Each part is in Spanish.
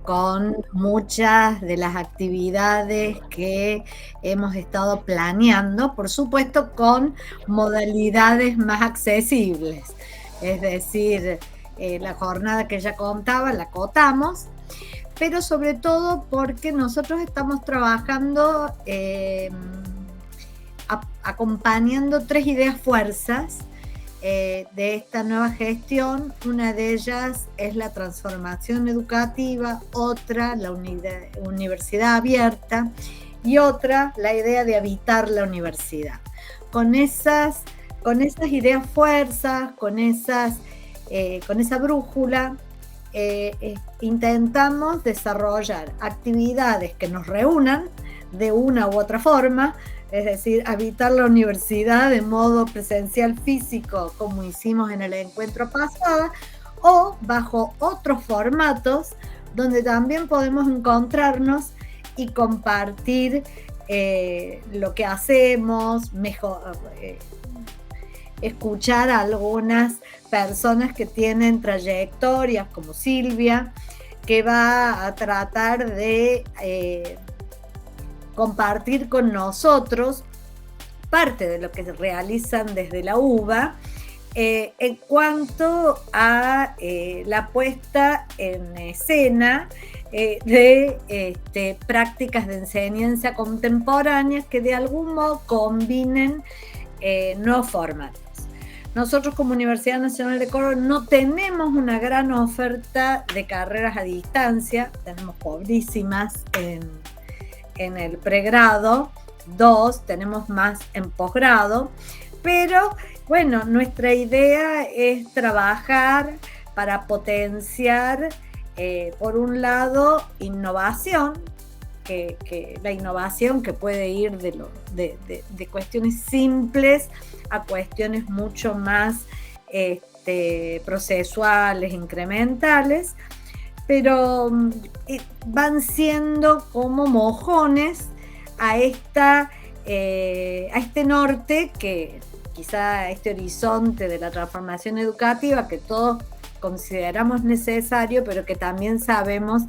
con muchas de las actividades que hemos estado planeando, por supuesto con modalidades más accesibles. Es decir, la jornada que ya contaba la acotamos, pero sobre todo porque nosotros estamos trabajando acompañando 3 ideas fuerzas de esta nueva gestión. Una de ellas es la transformación educativa, otra la universidad abierta y otra la idea de habitar la universidad. Con esas ideas fuerzas, con esa brújula, intentamos desarrollar actividades que nos reúnan de una u otra forma, es decir, habitar la universidad de modo presencial físico, como hicimos en el encuentro pasado, o bajo otros formatos donde también podemos encontrarnos y compartir lo que hacemos, escuchar a algunas personas que tienen trayectorias, como Silvia, que va a tratar de compartir con nosotros parte de lo que realizan desde la UBA en cuanto a la puesta en escena de prácticas de enseñanza contemporáneas que de algún modo combinen nuevos formatos. Nosotros como Universidad Nacional de Córdoba no tenemos una gran oferta de carreras a distancia, tenemos pobrísimas en el pregrado, 2, tenemos más en posgrado, pero bueno, nuestra idea es trabajar para potenciar, por un lado, innovación, que la innovación que puede ir de cuestiones simples a cuestiones mucho más procesuales, incrementales, pero van siendo como mojones a este norte, que quizá este horizonte de la transformación educativa que todos consideramos necesario, pero que también sabemos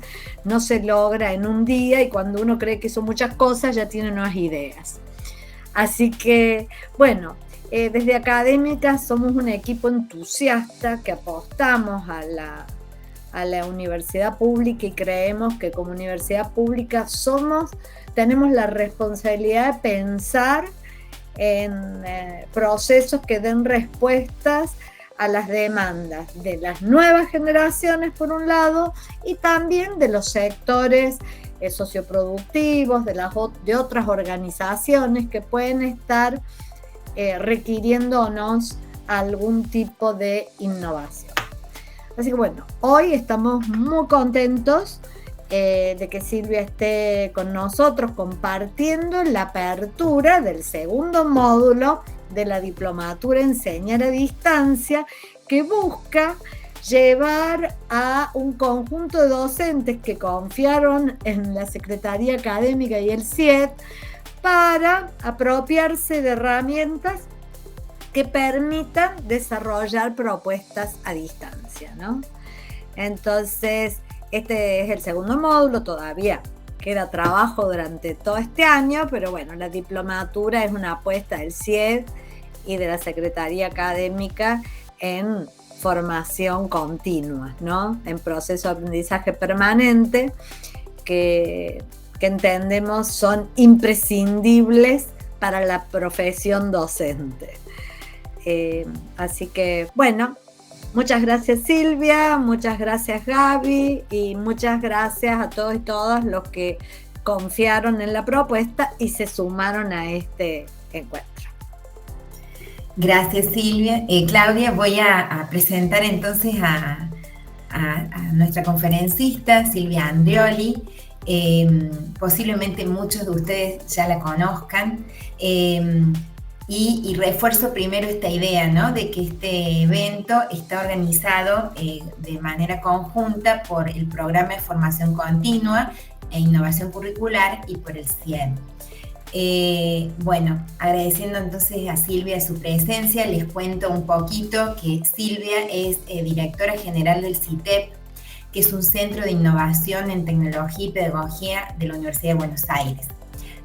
no se logra en un día, y cuando uno cree que son muchas cosas ya tiene nuevas ideas. Así que, bueno, desde Académica somos un equipo entusiasta que apostamos a la universidad pública, y creemos que como universidad pública tenemos la responsabilidad de pensar en procesos que den respuestas a las demandas de las nuevas generaciones, por un lado, y también de los sectores socioproductivos, de otras organizaciones que pueden estar requiriéndonos algún tipo de innovación. Así que bueno, hoy estamos muy contentos de que Silvia esté con nosotros compartiendo la apertura del segundo módulo de la diplomatura Enseñar a Distancia, que busca llevar a un conjunto de docentes que confiaron en la Secretaría Académica y el CIED para apropiarse de herramientas que permitan desarrollar propuestas a distancia, ¿no? Entonces, este es el segundo módulo, todavía queda trabajo durante todo este año, pero bueno, la diplomatura es una apuesta del CIED y de la Secretaría Académica en formación continua, ¿no? En proceso de aprendizaje permanente, que entendemos son imprescindibles para la profesión docente. Así que, bueno, muchas gracias Silvia, muchas gracias Gaby, y muchas gracias a todos y todas los que confiaron en la propuesta y se sumaron a este encuentro. Gracias Silvia. Claudia, voy a presentar entonces a nuestra conferencista, Silvia Andrioli. Posiblemente muchos de ustedes ya la conozcan. Y refuerzo primero esta idea, ¿no?, de que este evento está organizado de manera conjunta por el Programa de Formación Continua e Innovación Curricular y por el CIED. Bueno, agradeciendo entonces a Silvia su presencia, les cuento un poquito que Silvia es directora general del CITEP, que es un centro de innovación en tecnología y pedagogía de la Universidad de Buenos Aires.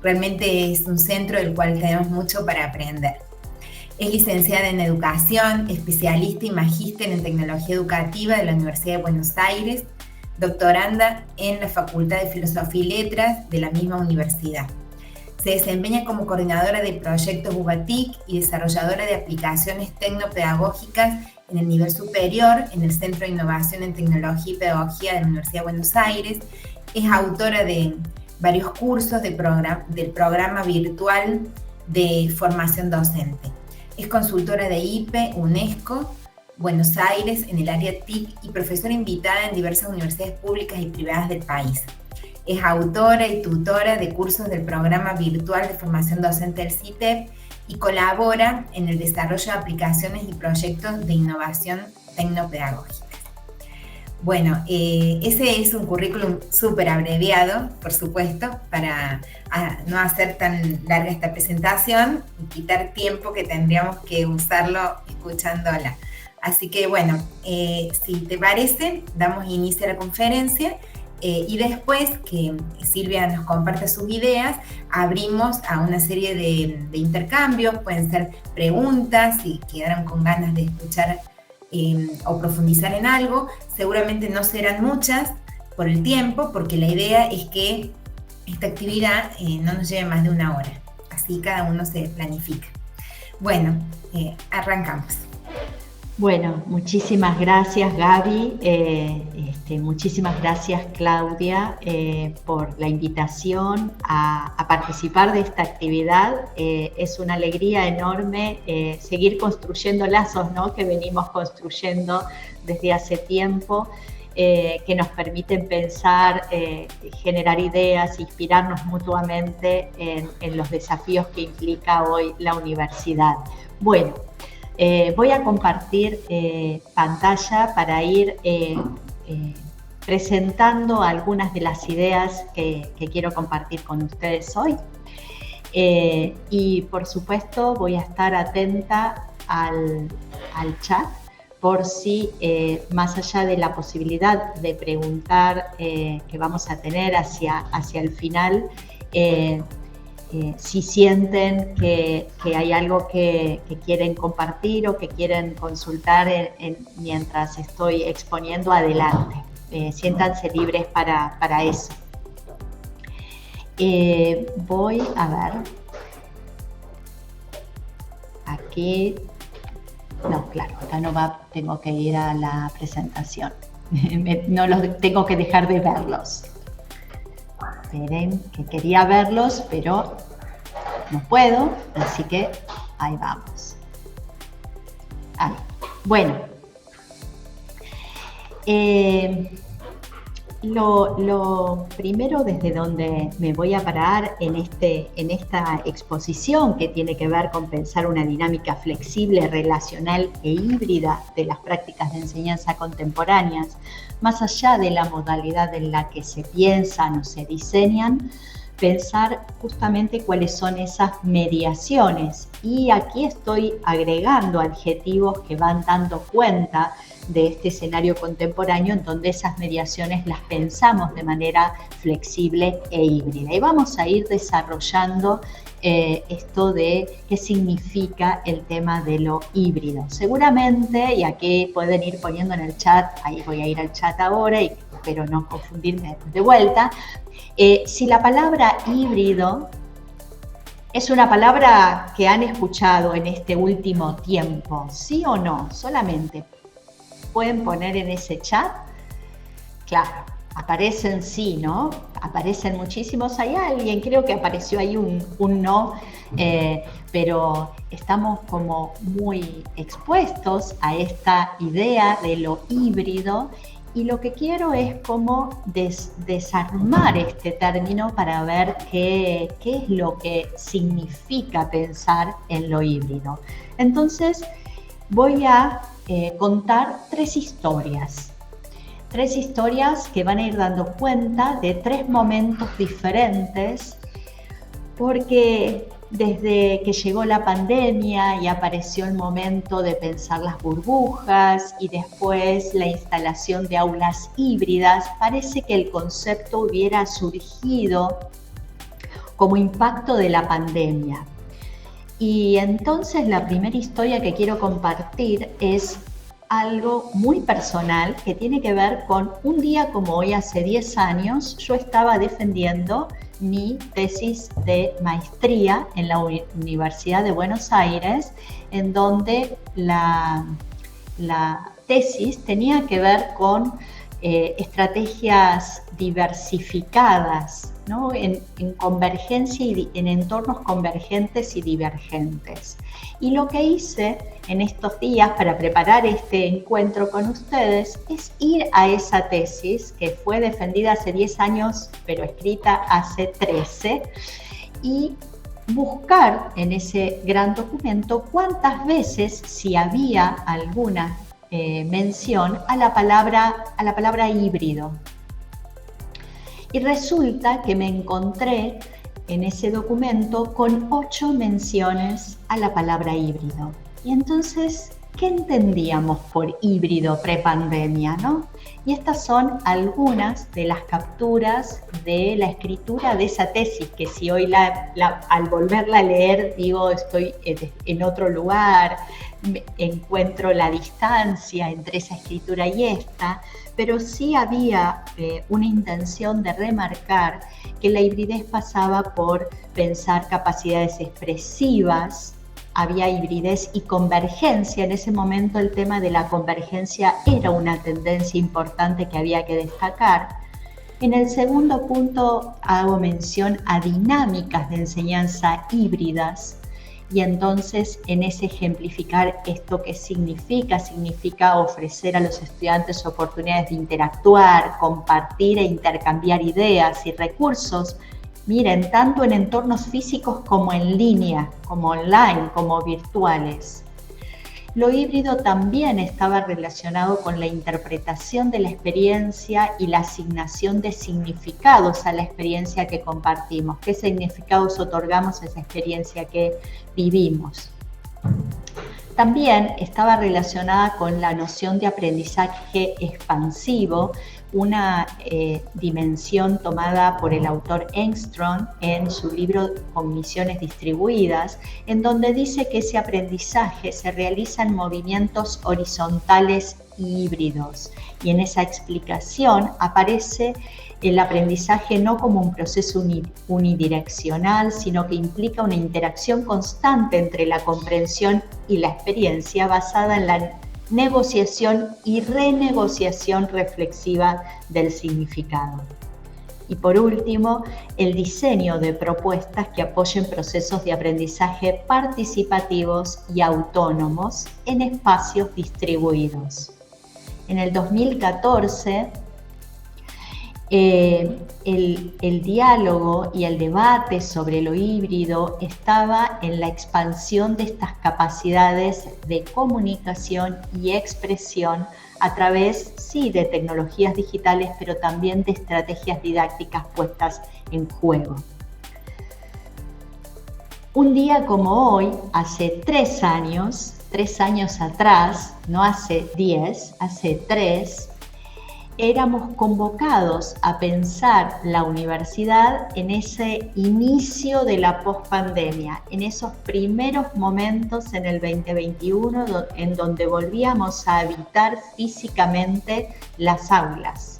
Realmente es un centro del cual tenemos mucho para aprender. Es licenciada en Educación, especialista y magíster en Tecnología Educativa de la Universidad de Buenos Aires, doctoranda en la Facultad de Filosofía y Letras de la misma universidad. Se desempeña como coordinadora de proyectos UBATIC y desarrolladora de aplicaciones tecnopedagógicas en el nivel superior en el Centro de Innovación en Tecnología y Pedagogía de la Universidad de Buenos Aires. Es autora de varios cursos del programa virtual de formación docente. Es consultora de IPE, UNESCO, Buenos Aires en el área TIC y profesora invitada en diversas universidades públicas y privadas del país. Es autora y tutora de cursos del programa virtual de formación docente del CITEP y colabora en el desarrollo de aplicaciones y proyectos de innovación tecnopedagógica. Bueno, ese es un currículum súper abreviado, por supuesto, para no hacer tan larga esta presentación y quitar tiempo que tendríamos que usarlo escuchándola. Así que bueno, si te parece, damos inicio a la conferencia y después que Silvia nos comparte sus ideas, abrimos a una serie de intercambios, pueden ser preguntas, si quedaron con ganas de escuchar o profundizar en algo. Seguramente no serán muchas por el tiempo, porque la idea es que esta actividad no nos lleve más de 1 hora, así cada uno se planifica. Bueno, arrancamos. Bueno, muchísimas gracias Gaby, muchísimas gracias Claudia por la invitación a participar de esta actividad. Es una alegría enorme seguir construyendo lazos, ¿no?, que venimos construyendo desde hace tiempo, que nos permiten pensar, generar ideas, inspirarnos mutuamente en los desafíos que implica hoy la universidad. Bueno. Voy a compartir pantalla para ir presentando algunas de las ideas que quiero compartir con ustedes hoy. Y por supuesto voy a estar atenta al chat por si más allá de la posibilidad de preguntar que vamos a tener hacia el final, si sienten que hay algo que quieren compartir o que quieren consultar mientras estoy exponiendo, adelante. Siéntanse libres para eso. Voy a ver. Aquí. No, claro, acá no va, tengo que ir a la presentación. No los tengo que dejar de verlos. Esperen, que quería verlos, pero no puedo, así que ahí vamos. Ahí. Bueno, lo primero desde donde me voy a parar en esta exposición, que tiene que ver con pensar una dinámica flexible, relacional e híbrida de las prácticas de enseñanza contemporáneas, más allá de la modalidad en la que se piensan o se diseñan, pensar justamente cuáles son esas mediaciones. Y aquí estoy agregando adjetivos que van dando cuenta de este escenario contemporáneo en donde esas mediaciones las pensamos de manera flexible e híbrida. Y vamos a ir desarrollando esto de qué significa el tema de lo híbrido. Seguramente, y aquí pueden ir poniendo en el chat, ahí voy a ir al chat ahora y espero no confundirme después de vuelta, si la palabra híbrido es una palabra que han escuchado en este último tiempo, ¿sí o no? Solamente pueden poner en ese chat. Claro, aparecen sí, ¿no? Aparecen muchísimos. Hay alguien, creo que apareció ahí un no, pero estamos como muy expuestos a esta idea de lo híbrido. Y lo que quiero es como desarmar este término para ver qué es lo que significa pensar en lo híbrido. Entonces, voy a contar 3 historias. 3 historias que van a ir dando cuenta de 3 momentos diferentes, porque desde que llegó la pandemia y apareció el momento de pensar las burbujas y después la instalación de aulas híbridas, parece que el concepto hubiera surgido como impacto de la pandemia. Y entonces la primera historia que quiero compartir es algo muy personal que tiene que ver con un día como hoy, hace 10 años, yo estaba defendiendo mi tesis de maestría en la Universidad de Buenos Aires, en donde la tesis tenía que ver con estrategias diversificadas, ¿no? en convergencia y en entornos convergentes y divergentes. Y lo que hice en estos días para preparar este encuentro con ustedes es ir a esa tesis que fue defendida hace 10 años, pero escrita hace 13, y buscar en ese gran documento cuántas veces, si había alguna mención a la palabra híbrido. Y resulta que me encontré en ese documento con 8 menciones a la palabra híbrido. Y entonces, ¿qué entendíamos por híbrido prepandemia, no? Y estas son algunas de las capturas de la escritura de esa tesis, que si hoy al volverla a leer digo estoy en otro lugar, encuentro la distancia entre esa escritura y esta, pero sí había una intención de remarcar que la hibridez pasaba por pensar capacidades expresivas. Había hibridez y convergencia. En ese momento el tema de la convergencia era una tendencia importante que había que destacar. En el segundo punto hago mención a dinámicas de enseñanza híbridas, y entonces en ese ejemplificar esto que significa ofrecer a los estudiantes oportunidades de interactuar, compartir e intercambiar ideas y recursos. Miren, tanto en entornos físicos como en línea, como online, como virtuales. Lo híbrido también estaba relacionado con la interpretación de la experiencia y la asignación de significados a la experiencia que compartimos. ¿Qué significados otorgamos a esa experiencia que vivimos? También estaba relacionada con la noción de aprendizaje expansivo, una dimensión tomada por el autor Engström en su libro Cogniciones distribuidas, en donde dice que ese aprendizaje se realiza en movimientos horizontales y híbridos. Y en esa explicación aparece el aprendizaje no como un proceso unidireccional, sino que implica una interacción constante entre la comprensión y la experiencia basada en la negociación y renegociación reflexiva del significado. Y por último, el diseño de propuestas que apoyen procesos de aprendizaje participativos y autónomos en espacios distribuidos. En el 2014, el diálogo y el debate sobre lo híbrido estaba en la expansión de estas capacidades de comunicación y expresión a través, sí, de tecnologías digitales, pero también de estrategias didácticas puestas en juego. Un día como hoy, hace 3 años atrás, no hace 10, hace 3, éramos convocados a pensar la universidad en ese inicio de la pospandemia, en esos primeros momentos en el 2021 en donde volvíamos a habitar físicamente las aulas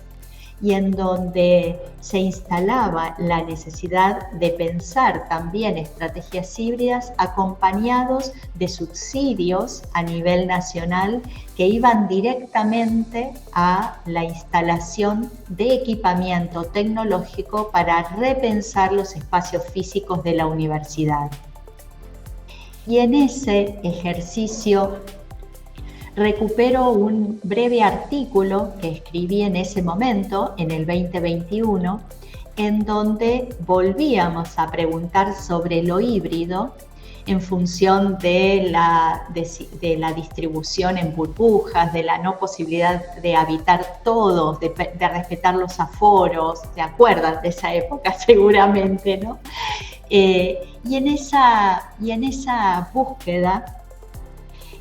y en donde se instalaba la necesidad de pensar también estrategias híbridas acompañados de subsidios a nivel nacional que iban directamente a la instalación de equipamiento tecnológico para repensar los espacios físicos de la universidad. Y en ese ejercicio recupero un breve artículo que escribí en ese momento, en el 2021, en donde volvíamos a preguntar sobre lo híbrido en función de la distribución en burbujas, de la no posibilidad de habitar todos, de respetar los aforos. ¿Se acuerdan de esa época? Seguramente, ¿no? Y Y en esa búsqueda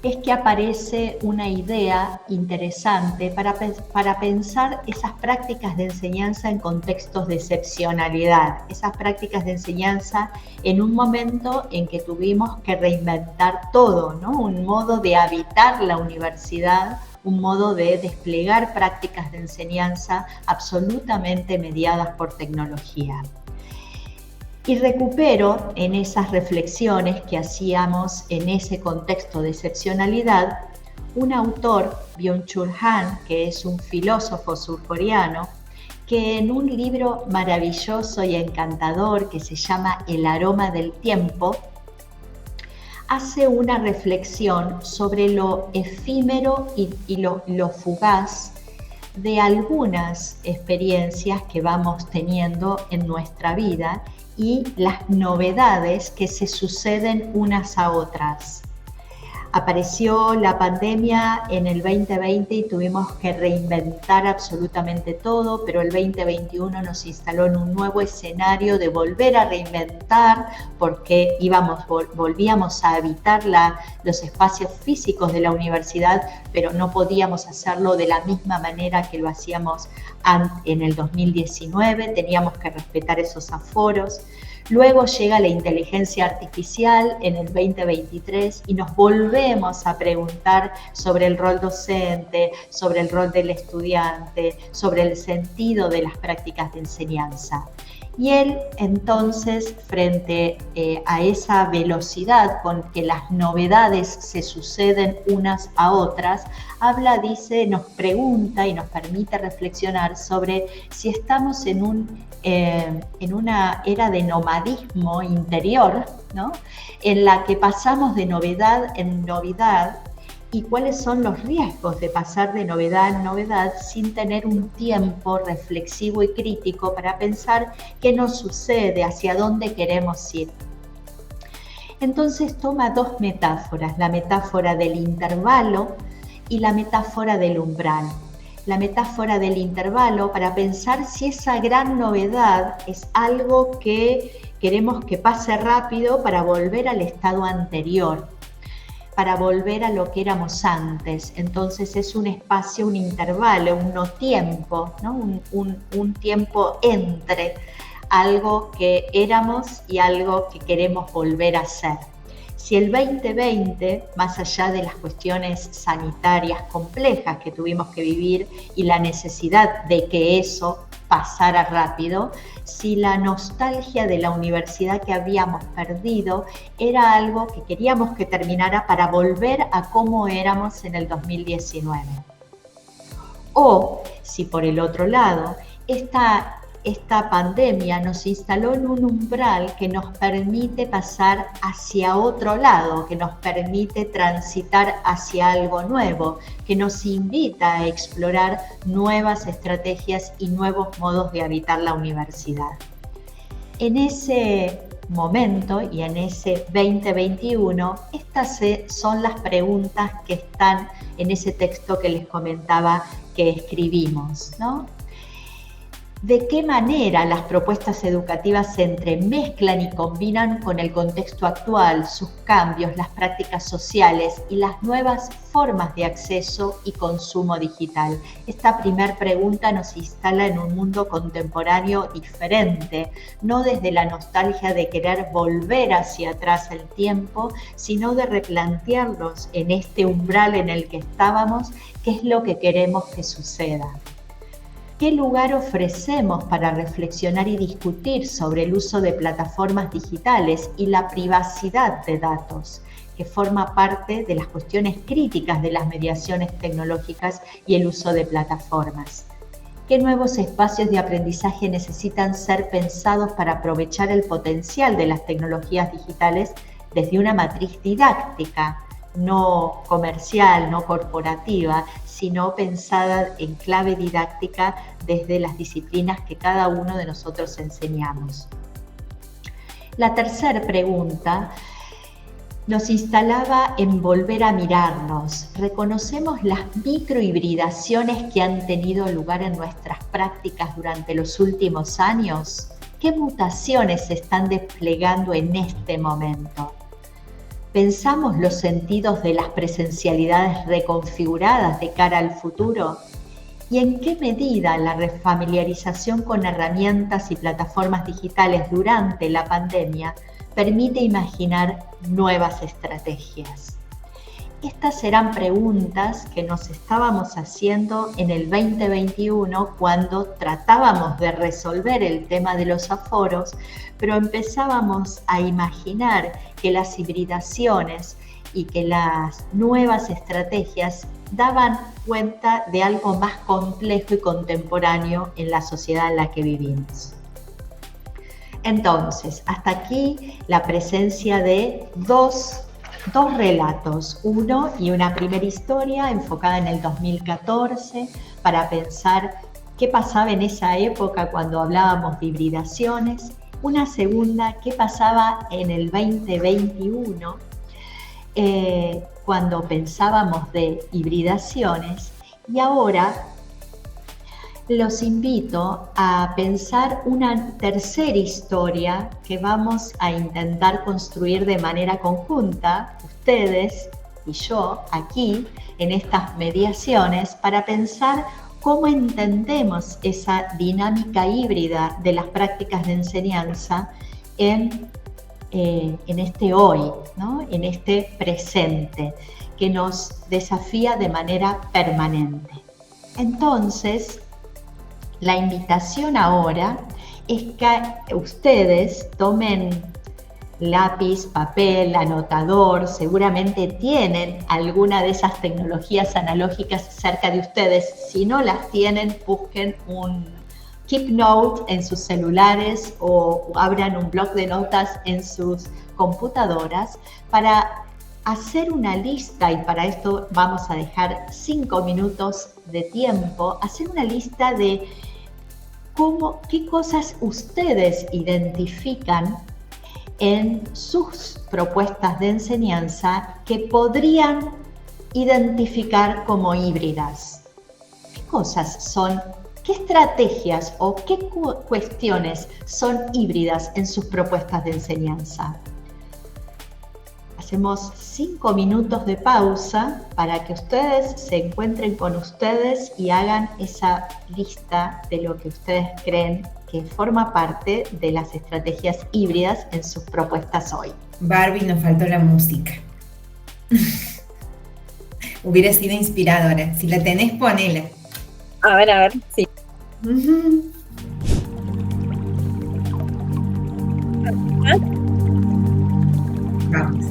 es que aparece una idea interesante para pensar esas prácticas de enseñanza en contextos de excepcionalidad, esas prácticas de enseñanza en un momento en que tuvimos que reinventar todo, ¿no? Un modo de habitar la universidad, un modo de desplegar prácticas de enseñanza absolutamente mediadas por tecnología. Y recupero en esas reflexiones que hacíamos en ese contexto de excepcionalidad un autor, Byung-Chul Han, que es un filósofo surcoreano, que en un libro maravilloso y encantador que se llama El aroma del tiempo, hace una reflexión sobre lo efímero y lo fugaz de algunas experiencias que vamos teniendo en nuestra vida y las novedades que se suceden unas a otras. Apareció la pandemia en el 2020 y tuvimos que reinventar absolutamente todo, pero el 2021 nos instaló en un nuevo escenario de volver a reinventar porque volvíamos a habitar los espacios físicos de la universidad, pero no podíamos hacerlo de la misma manera que lo hacíamos en el 2019, teníamos que respetar esos aforos. Luego llega la inteligencia artificial en el 2023 y nos volvemos a preguntar sobre el rol docente, sobre el rol del estudiante, sobre el sentido de las prácticas de enseñanza. Y él entonces, frente a esa velocidad con que las novedades se suceden unas a otras, nos pregunta y nos permite reflexionar sobre si estamos en una era de nomadismo interior, ¿no? En la que pasamos de novedad en novedad, y cuáles son los riesgos de pasar de novedad en novedad sin tener un tiempo reflexivo y crítico para pensar qué nos sucede, hacia dónde queremos ir. Entonces toma dos metáforas, la metáfora del intervalo y la metáfora del umbral. La metáfora del intervalo para pensar si esa gran novedad es algo que queremos que pase rápido para volver al estado anterior, para volver a lo que éramos antes. Entonces es un espacio, un intervalo, un no tiempo, ¿no? Un tiempo entre algo que éramos y algo que queremos volver a ser. Si el 2020, más allá de las cuestiones sanitarias complejas que tuvimos que vivir y la necesidad de que eso pasara rápido, si la nostalgia de la universidad que habíamos perdido era algo que queríamos que terminara para volver a cómo éramos en el 2019. O si por el otro lado, esta pandemia nos instaló en un umbral que nos permite pasar hacia otro lado, que nos permite transitar hacia algo nuevo, que nos invita a explorar nuevas estrategias y nuevos modos de habitar la universidad. En ese momento y en ese 2021, estas son las preguntas que están en ese texto que les comentaba que escribimos, ¿no? ¿De qué manera las propuestas educativas se entremezclan y combinan con el contexto actual, sus cambios, las prácticas sociales y las nuevas formas de acceso y consumo digital? Esta primera pregunta nos instala en un mundo contemporáneo diferente, no desde la nostalgia de querer volver hacia atrás el tiempo, sino de replantearnos en este umbral en el que estábamos, qué es lo que queremos que suceda. ¿Qué lugar ofrecemos para reflexionar y discutir sobre el uso de plataformas digitales y la privacidad de datos, que forma parte de las cuestiones críticas de las mediaciones tecnológicas y el uso de plataformas? ¿Qué nuevos espacios de aprendizaje necesitan ser pensados para aprovechar el potencial de las tecnologías digitales desde una matriz didáctica, no comercial, no corporativa, sino pensada en clave didáctica desde las disciplinas que cada uno de nosotros enseñamos? La tercera pregunta nos instalaba en volver a mirarnos. ¿Reconocemos las microhibridaciones que han tenido lugar en nuestras prácticas durante los últimos años? qué mutaciones se están desplegando en este momento. ¿Pensamos los sentidos de las presencialidades reconfiguradas de cara al futuro? ¿Y en qué medida la refamiliarización con herramientas y plataformas digitales durante la pandemia permite imaginar nuevas estrategias? Estas serán preguntas que nos estábamos haciendo en el 2021 cuando tratábamos de resolver el tema de los aforos, pero empezábamos a imaginar que las hibridaciones y que las nuevas estrategias daban cuenta de algo más complejo y contemporáneo en la sociedad en la que vivimos. Entonces, hasta aquí la presencia de dos relatos, uno y una primera historia enfocada en el 2014 para pensar qué pasaba en esa época cuando hablábamos de hibridaciones, una segunda, qué pasaba en el 2021 cuando pensábamos de hibridaciones, y ahora los invito a pensar una tercera historia que vamos a intentar construir de manera conjunta, ustedes y yo, aquí, en estas mediaciones, para pensar cómo entendemos esa dinámica híbrida de las prácticas de enseñanza en este hoy, ¿no? En este presente, que nos desafía de manera permanente. Entonces, la invitación ahora es que ustedes tomen lápiz, papel, anotador, seguramente tienen alguna de esas tecnologías analógicas cerca de ustedes. Si no las tienen, busquen un Keep Note en sus celulares o abran un bloc de notas en sus computadoras para hacer una lista, y para esto vamos a dejar 5 minutos de tiempo, hacer una lista de qué cosas ustedes identifican en sus propuestas de enseñanza que podrían identificar como híbridas. ¿Qué cosas son, qué estrategias o qué cuestiones son híbridas en sus propuestas de enseñanza? Hacemos 5 minutos de pausa para que ustedes se encuentren con ustedes y hagan esa lista de lo que ustedes creen que forma parte de las estrategias híbridas en sus propuestas hoy. Barbie, nos faltó la música. Hubiera sido inspiradora. Si la tenés, ponela. A ver, sí. Vamos.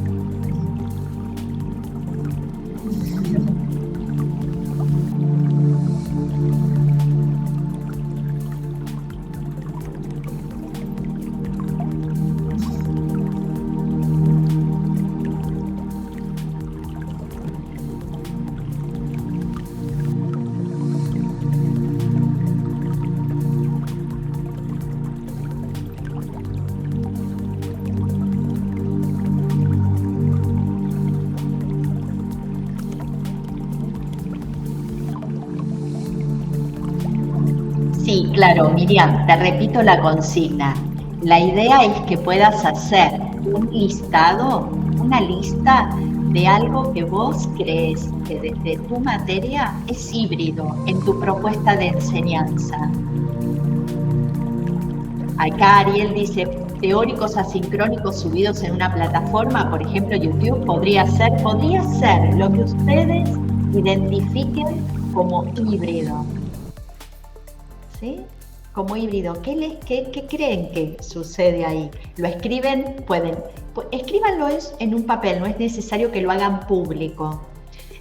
Sí, claro, Miriam, te repito la consigna. La idea es que puedas hacer un listado, una lista de algo que vos crees que desde tu materia es híbrido en tu propuesta de enseñanza. Acá Ariel dice, teóricos asincrónicos subidos en una plataforma, por ejemplo YouTube, podría ser lo que ustedes identifiquen como híbrido. ¿Sí? Como híbrido, ¿qué creen que sucede ahí? ¿Lo escriben? Escríbanlo en un papel, no es necesario que lo hagan público.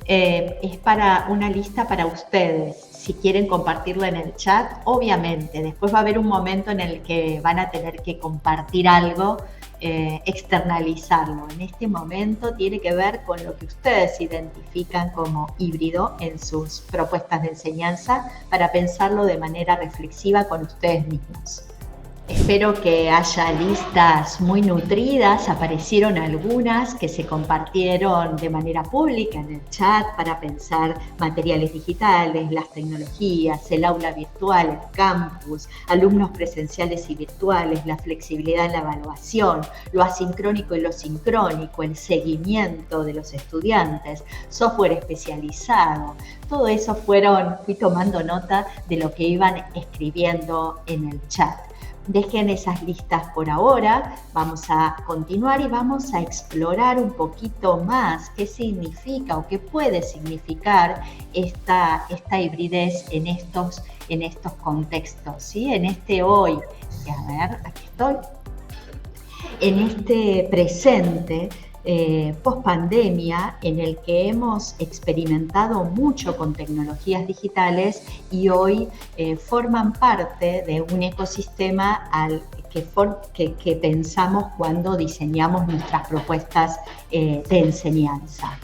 Es para una lista para ustedes. Si quieren compartirlo en el chat, obviamente. Después va a haber un momento en el que van a tener que compartir algo, externalizarlo. En este momento tiene que ver con lo que ustedes identifican como híbrido en sus propuestas de enseñanza para pensarlo de manera reflexiva con ustedes mismos. Espero que haya listas muy nutridas. Aparecieron algunas que se compartieron de manera pública en el chat para pensar materiales digitales, las tecnologías, el aula virtual, el campus, alumnos presenciales y virtuales, la flexibilidad en la evaluación, lo asincrónico y lo sincrónico, el seguimiento de los estudiantes, software especializado. Todo eso fui tomando nota de lo que iban escribiendo en el chat. Dejen esas listas por ahora, vamos a continuar y vamos a explorar un poquito más qué significa o qué puede significar esta hibridez en estos contextos, ¿sí? En este hoy, a ver, aquí estoy, en este presente, post-pandemia, en el que hemos experimentado mucho con tecnologías digitales y hoy forman parte de un ecosistema que pensamos cuando diseñamos nuestras propuestas de enseñanza.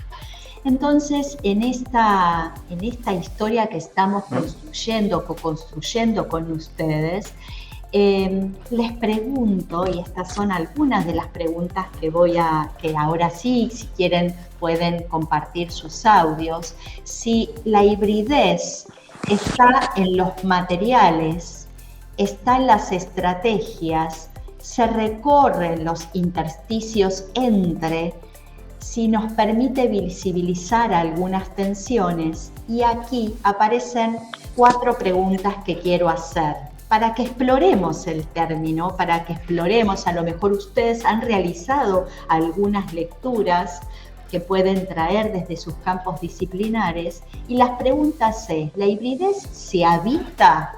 Entonces, en esta historia que estamos co-construyendo con ustedes, les pregunto, y estas son algunas de las preguntas que ahora sí, si quieren, pueden compartir sus audios. Si la hibridez está en los materiales, está en las estrategias, se recorren los intersticios entre, si nos permite visibilizar algunas tensiones, y aquí aparecen 4 preguntas que quiero hacer, para que exploremos el término, para que exploremos, a lo mejor ustedes han realizado algunas lecturas que pueden traer desde sus campos disciplinares, y las preguntas es, ¿la hibridez se habita?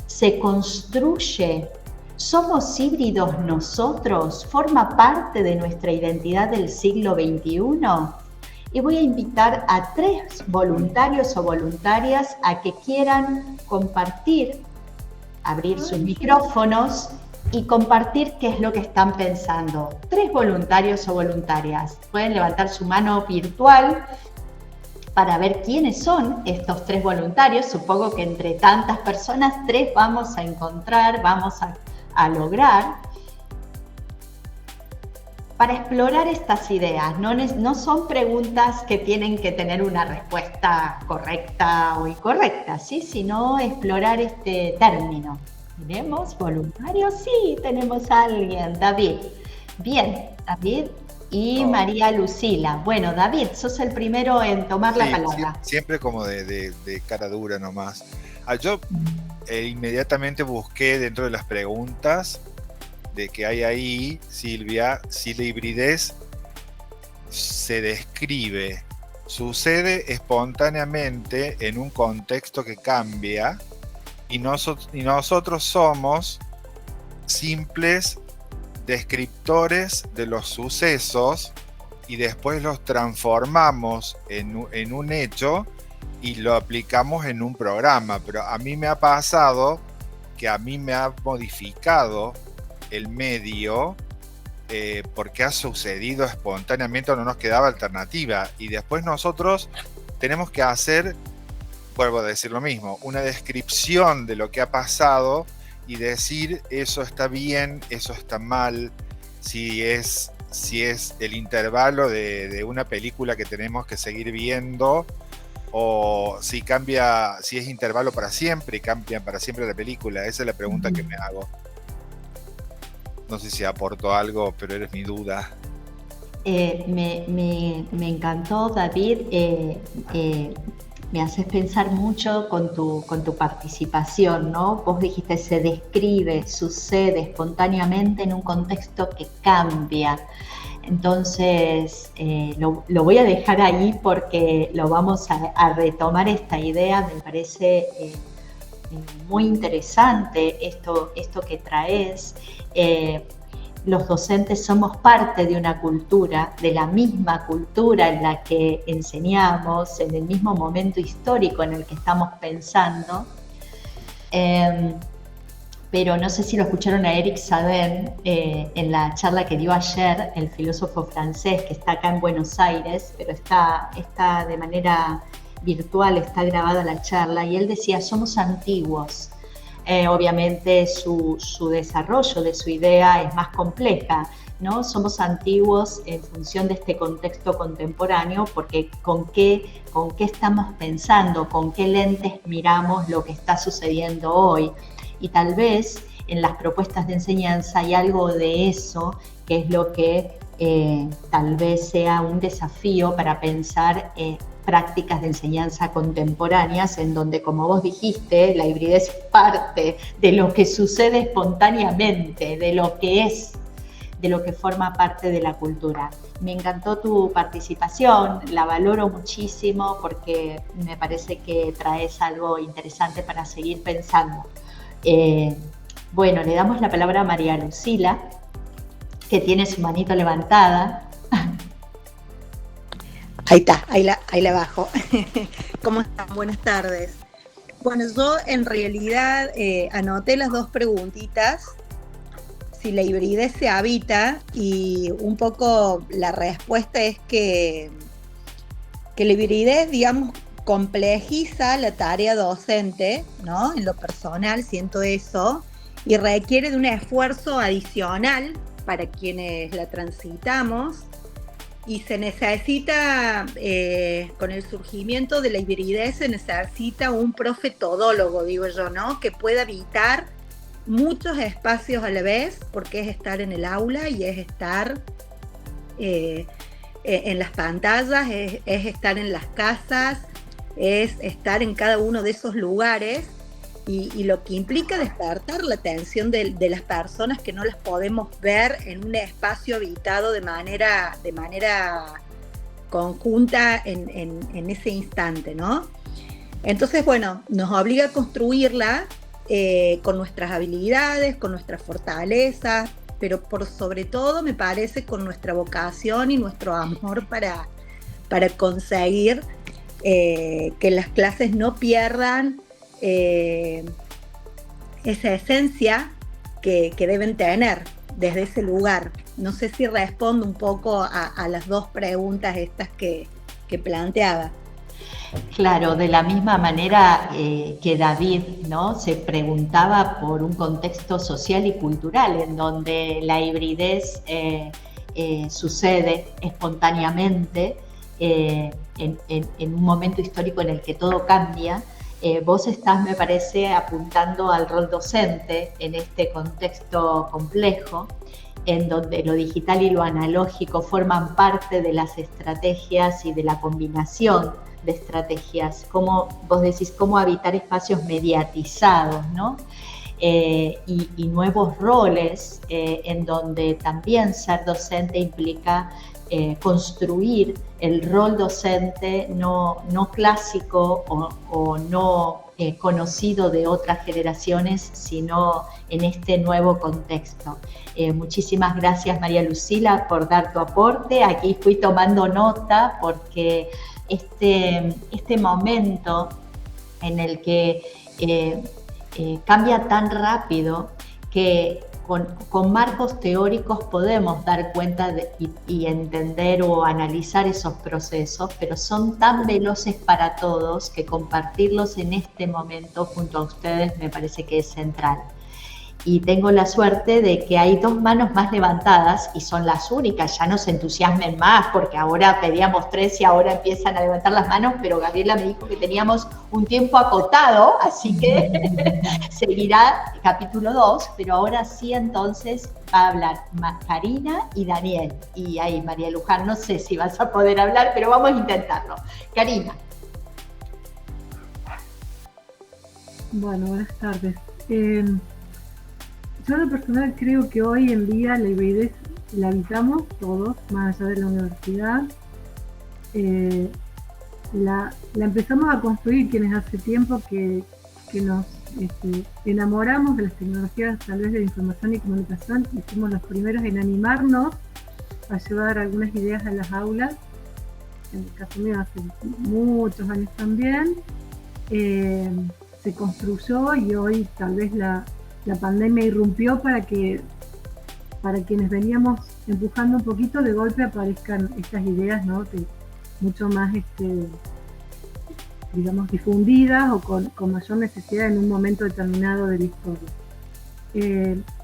¿Se construye? ¿Somos híbridos nosotros? ¿Forma parte de nuestra identidad del siglo XXI? Y voy a invitar a 3 voluntarios o voluntarias a que quieran compartir, abrir sus micrófonos y compartir qué es lo que están pensando. 3 voluntarios o voluntarias. Pueden levantar su mano virtual para ver quiénes son estos 3 voluntarios. Supongo que entre tantas personas, 3 vamos a encontrar, vamos a lograr, para explorar estas ideas. No son preguntas que tienen que tener una respuesta correcta o incorrecta, ¿sí? Sino explorar este término. ¿Tenemos voluntarios? Sí, tenemos a alguien. David. Bien, David y María Lucila. Bueno, David, sos el primero en tomar la palabra. Siempre como de cara dura nomás. Yo inmediatamente busqué dentro de las preguntas de que hay ahí, Silvia, si la hibridez se describe, sucede espontáneamente en un contexto que cambia y nosotros somos simples descriptores de los sucesos y después los transformamos en un hecho y lo aplicamos en un programa. Pero a mí me ha pasado que a mí me ha modificado el medio porque ha sucedido espontáneamente o no nos quedaba alternativa, y después nosotros tenemos que hacer, vuelvo a decir lo mismo, una descripción de lo que ha pasado y decir eso está bien, eso está mal, si es el intervalo de una película que tenemos que seguir viendo, o si es intervalo para siempre y cambia para siempre la película. Esa es la pregunta que me hago. No sé si aporto algo, pero eres mi duda. Me encantó, David. Me haces pensar mucho con tu participación, ¿no? Vos dijiste, se describe, sucede espontáneamente en un contexto que cambia. Entonces, lo voy a dejar ahí porque lo vamos a retomar esta idea. Me parece muy interesante esto que traes. Los docentes somos parte de una cultura, de la misma cultura en la que enseñamos, en el mismo momento histórico en el que estamos pensando. Pero no sé si lo escucharon a Eric Sabin en la charla que dio ayer, el filósofo francés que está acá en Buenos Aires, pero está de manera virtual, está grabada la charla, y él decía, somos antiguos. obviamente su desarrollo de su idea es más compleja, ¿no? Somos antiguos en función de este contexto contemporáneo porque con qué estamos pensando, con qué lentes miramos lo que está sucediendo hoy. Y tal vez en las propuestas de enseñanza hay algo de eso que es lo que tal vez sea un desafío para pensar prácticas de enseñanza contemporáneas en donde, como vos dijiste, la hibridez es parte de lo que sucede espontáneamente, de lo que forma parte de la cultura. Me encantó tu participación, la valoro muchísimo porque me parece que traes algo interesante para seguir pensando. Bueno, le damos la palabra a María Lucila, que tiene su manito levantada. Ahí está, ahí la bajo. ¿Cómo están? Buenas tardes. Bueno, yo en realidad anoté las dos preguntitas, si la hibridez se habita, y un poco la respuesta es que la hibridez, digamos, complejiza la tarea docente, ¿no? En lo personal siento eso, y requiere de un esfuerzo adicional para quienes la transitamos, y se necesita, con el surgimiento de la hibridez, se necesita un profetodólogo, digo yo, ¿no? Que pueda habitar muchos espacios a la vez, porque es estar en el aula y es estar en las pantallas, es estar en las casas, es estar en cada uno de esos lugares, y lo que implica despertar la atención de las personas que no las podemos ver en un espacio habitado de manera conjunta en ese instante, ¿no? Entonces, bueno, nos obliga a construirla con nuestras habilidades, con nuestras fortalezas, pero por sobre todo me parece con nuestra vocación y nuestro amor para conseguir que las clases no pierdan esa esencia que deben tener desde ese lugar. No sé si respondo un poco a las dos preguntas estas que planteaba. Claro, de la misma manera que David, ¿no? Se preguntaba por un contexto social y cultural en donde la hibridez sucede espontáneamente en un momento histórico en el que todo cambia. Vos estás, me parece, apuntando al rol docente en este contexto complejo, en donde lo digital y lo analógico forman parte de las estrategias y de la combinación de estrategias, como vos decís, cómo habitar espacios mediatizados, ¿no? Y nuevos roles en donde también ser docente implica construir el rol docente no clásico o no conocido de otras generaciones, sino en este nuevo contexto. Muchísimas gracias, María Lucila, por dar tu aporte. Aquí fui tomando nota porque este momento en el que cambia tan rápido que con marcos teóricos podemos dar cuenta y entender o analizar esos procesos, pero son tan veloces para todos que compartirlos en este momento junto a ustedes me parece que es central. Y tengo la suerte de que hay dos manos más levantadas y son las únicas, ya no se entusiasmen más porque ahora pedíamos 3 y ahora empiezan a levantar las manos, pero Gabriela me dijo que teníamos un tiempo acotado, así que seguirá el capítulo 2, pero ahora sí entonces va a hablar Karina y Daniel. Y ahí María Luján, no sé si vas a poder hablar, pero vamos a intentarlo. Karina. Bueno, buenas tardes. Yo en lo personal creo que hoy en día la hibridez la habitamos todos, más allá de la universidad. La empezamos a construir quienes hace tiempo que nos enamoramos de las tecnologías, tal vez de la información y comunicación, y fuimos los primeros en animarnos a llevar algunas ideas a las aulas. En el caso mío hace muchos años también. Se construyó y hoy tal vez la pandemia irrumpió para que para quienes veníamos empujando un poquito, de golpe aparezcan estas ideas, ¿no? Que mucho más digamos, difundidas o con mayor necesidad en un momento determinado de la historia.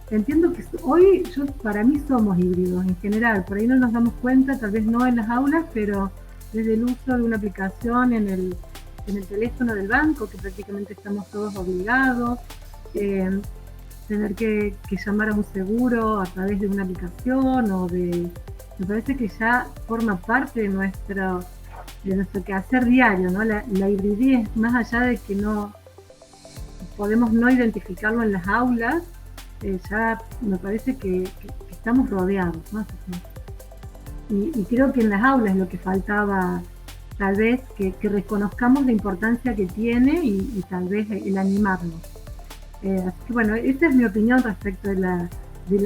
Entiendo que hoy para mí somos híbridos en general, por ahí no nos damos cuenta, tal vez no en las aulas, pero desde el uso de una aplicación en el teléfono del banco, que prácticamente estamos todos obligados, tener que llamar a un seguro a través de una aplicación me parece que ya forma parte de nuestro quehacer diario, ¿no? La hibridez, más allá de que no podemos no identificarlo en las aulas, ya me parece que estamos rodeados, ¿no? Y creo que en las aulas es lo que faltaba, tal vez, que reconozcamos la importancia que tiene y tal vez el animarnos. Así que bueno, esa es mi opinión respecto de la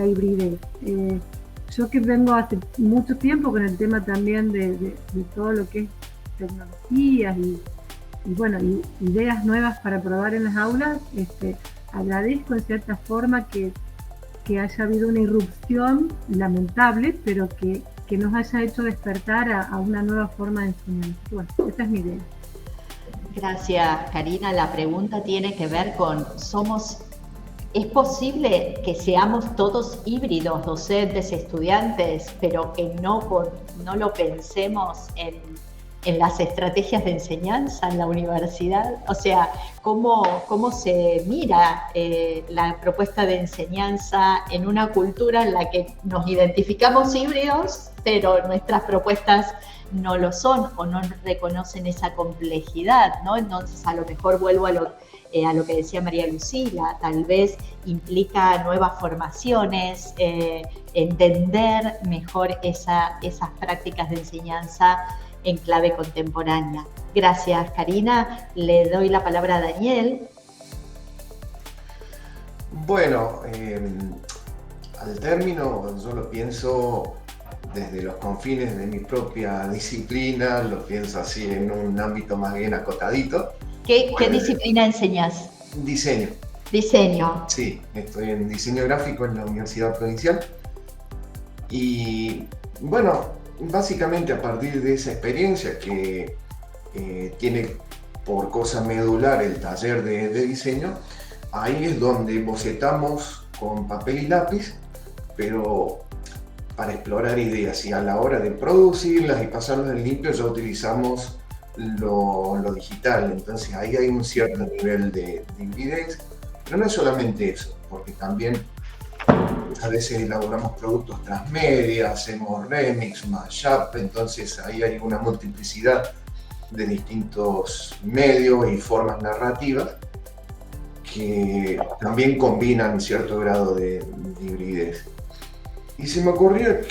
hibridez. Yo que vengo hace mucho tiempo con el tema también de todo lo que es tecnologías y bueno, y ideas nuevas para probar en las aulas, agradezco en cierta forma que haya habido una irrupción lamentable, pero que nos haya hecho despertar a una nueva forma de enseñar. Bueno, esa es mi idea. Gracias, Karina. La pregunta tiene que ver con, ¿es posible que seamos todos híbridos, docentes, estudiantes, pero que no lo pensemos en las estrategias de enseñanza en la universidad? O sea, ¿cómo se mira la propuesta de enseñanza en una cultura en la que nos identificamos híbridos, pero nuestras propuestas no lo son o no reconocen esa complejidad, ¿no? Entonces, a lo mejor vuelvo a lo que decía María Lucila, tal vez implica nuevas formaciones, entender mejor esas prácticas de enseñanza en clave contemporánea. Gracias, Karina. Le doy la palabra a Daniel. Bueno, al término yo lo pienso desde los confines de mi propia disciplina, lo pienso así en un ámbito más bien acotadito. ¿Qué disciplina enseñas? Diseño. Diseño. Sí, estoy en diseño gráfico en la Universidad Provincial. Y bueno, básicamente a partir de esa experiencia que tiene por cosa medular el taller de diseño, ahí es donde bocetamos con papel y lápiz, pero para explorar ideas, y a la hora de producirlas y pasarlas en limpio ya utilizamos lo digital. Entonces ahí hay un cierto nivel de hibridez, pero no es solamente eso, porque también a veces elaboramos productos transmedia, hacemos remix, mashup, entonces ahí hay una multiplicidad de distintos medios y formas narrativas que también combinan cierto grado de hibridez. Y se me ocurrió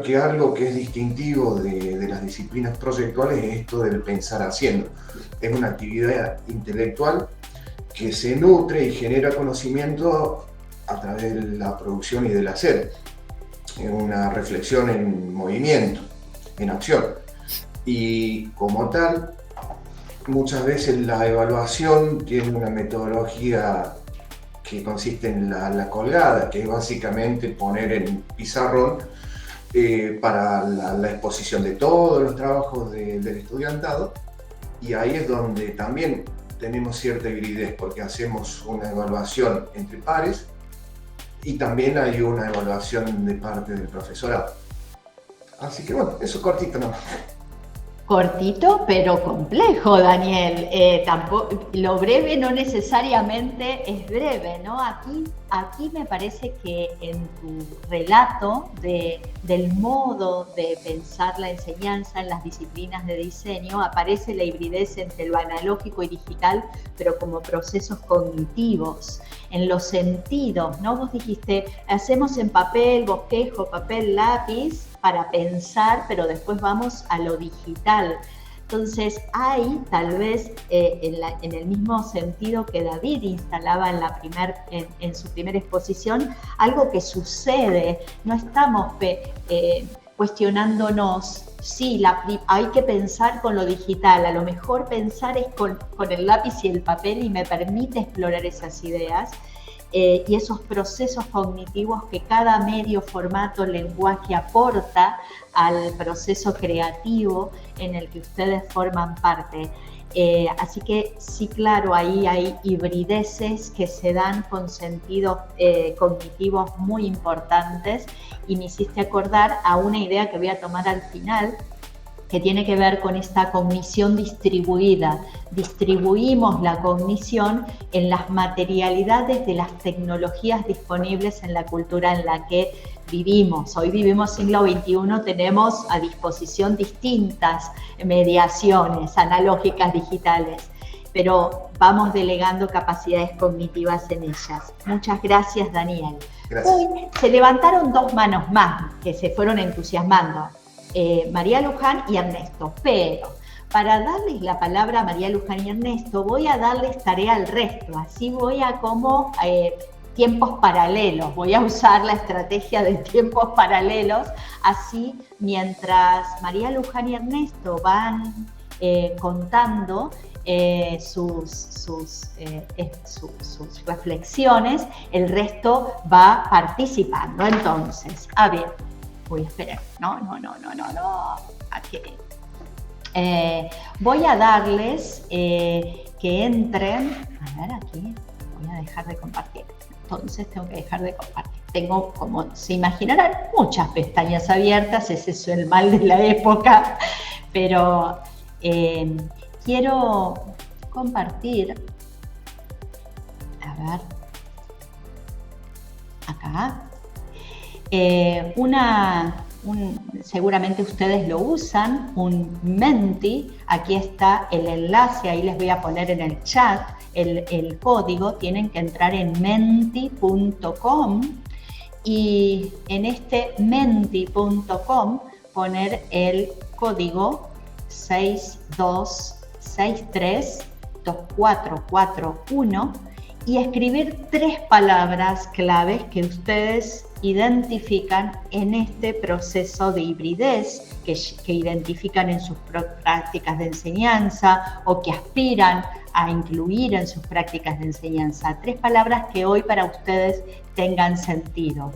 que algo que es distintivo de las disciplinas proyectuales es esto del pensar haciendo. Es una actividad intelectual que se nutre y genera conocimiento a través de la producción y del hacer. Es una reflexión en movimiento, en acción. Y como tal, muchas veces la evaluación tiene una metodología que consiste en la colgada, que es básicamente poner en pizarrón para la exposición de todos los trabajos del estudiantado, y ahí es donde también tenemos cierta hibridez, porque hacemos una evaluación entre pares y también hay una evaluación de parte del profesorado. Así que bueno, eso cortito nomás. Cortito, pero complejo, Daniel. Lo breve no necesariamente es breve, ¿no? Aquí me parece que en tu relato del modo de pensar la enseñanza en las disciplinas de diseño aparece la hibridez entre lo analógico y digital, pero como procesos cognitivos, en los sentidos, ¿no? Vos dijiste, hacemos en papel, bosquejo, papel, lápiz, para pensar, pero después vamos a lo digital. Entonces hay tal vez en el mismo sentido que David instalaba en su primera exposición, algo que sucede, no estamos cuestionándonos, sí, hay que pensar con lo digital, a lo mejor pensar es con el lápiz y el papel y me permite explorar esas ideas. Y esos procesos cognitivos que cada medio, formato, lenguaje aporta al proceso creativo en el que ustedes forman parte. Así que sí, claro, ahí hay hibrideces que se dan con sentidos cognitivos muy importantes, y me hiciste acordar a una idea que voy a tomar al final, que tiene que ver con esta cognición distribuida. Distribuimos la cognición en las materialidades de las tecnologías disponibles en la cultura en la que vivimos. Hoy vivimos siglo XXI, tenemos a disposición distintas mediaciones analógicas, digitales, pero vamos delegando capacidades cognitivas en ellas. Muchas gracias, Daniel. Gracias. Hoy se levantaron dos manos más que se fueron entusiasmando. María Luján y Ernesto, pero para darles la palabra a María Luján y Ernesto voy a darles tarea al resto, así voy a como tiempos paralelos, voy a usar la estrategia de tiempos paralelos, así mientras María Luján y Ernesto van contando sus reflexiones, el resto va participando. Entonces, a ver, voy a esperar. No. Aquí. Voy a darles que entren. A ver, aquí. Voy a dejar de compartir. Entonces tengo que dejar de compartir. Tengo, como se imaginarán, muchas pestañas abiertas. Ese es el mal de la época. Pero quiero compartir. A ver. Acá. Seguramente ustedes lo usan, un Menti. Aquí está el enlace, ahí les voy a poner en el chat el código. Tienen que entrar en menti.com y en este menti.com poner el código 62632441 y escribir 3 palabras claves que ustedes identifican en este proceso de hibridez, que identifican en sus prácticas de enseñanza o que aspiran a incluir en sus prácticas de enseñanza. 3 palabras que hoy para ustedes tengan sentido.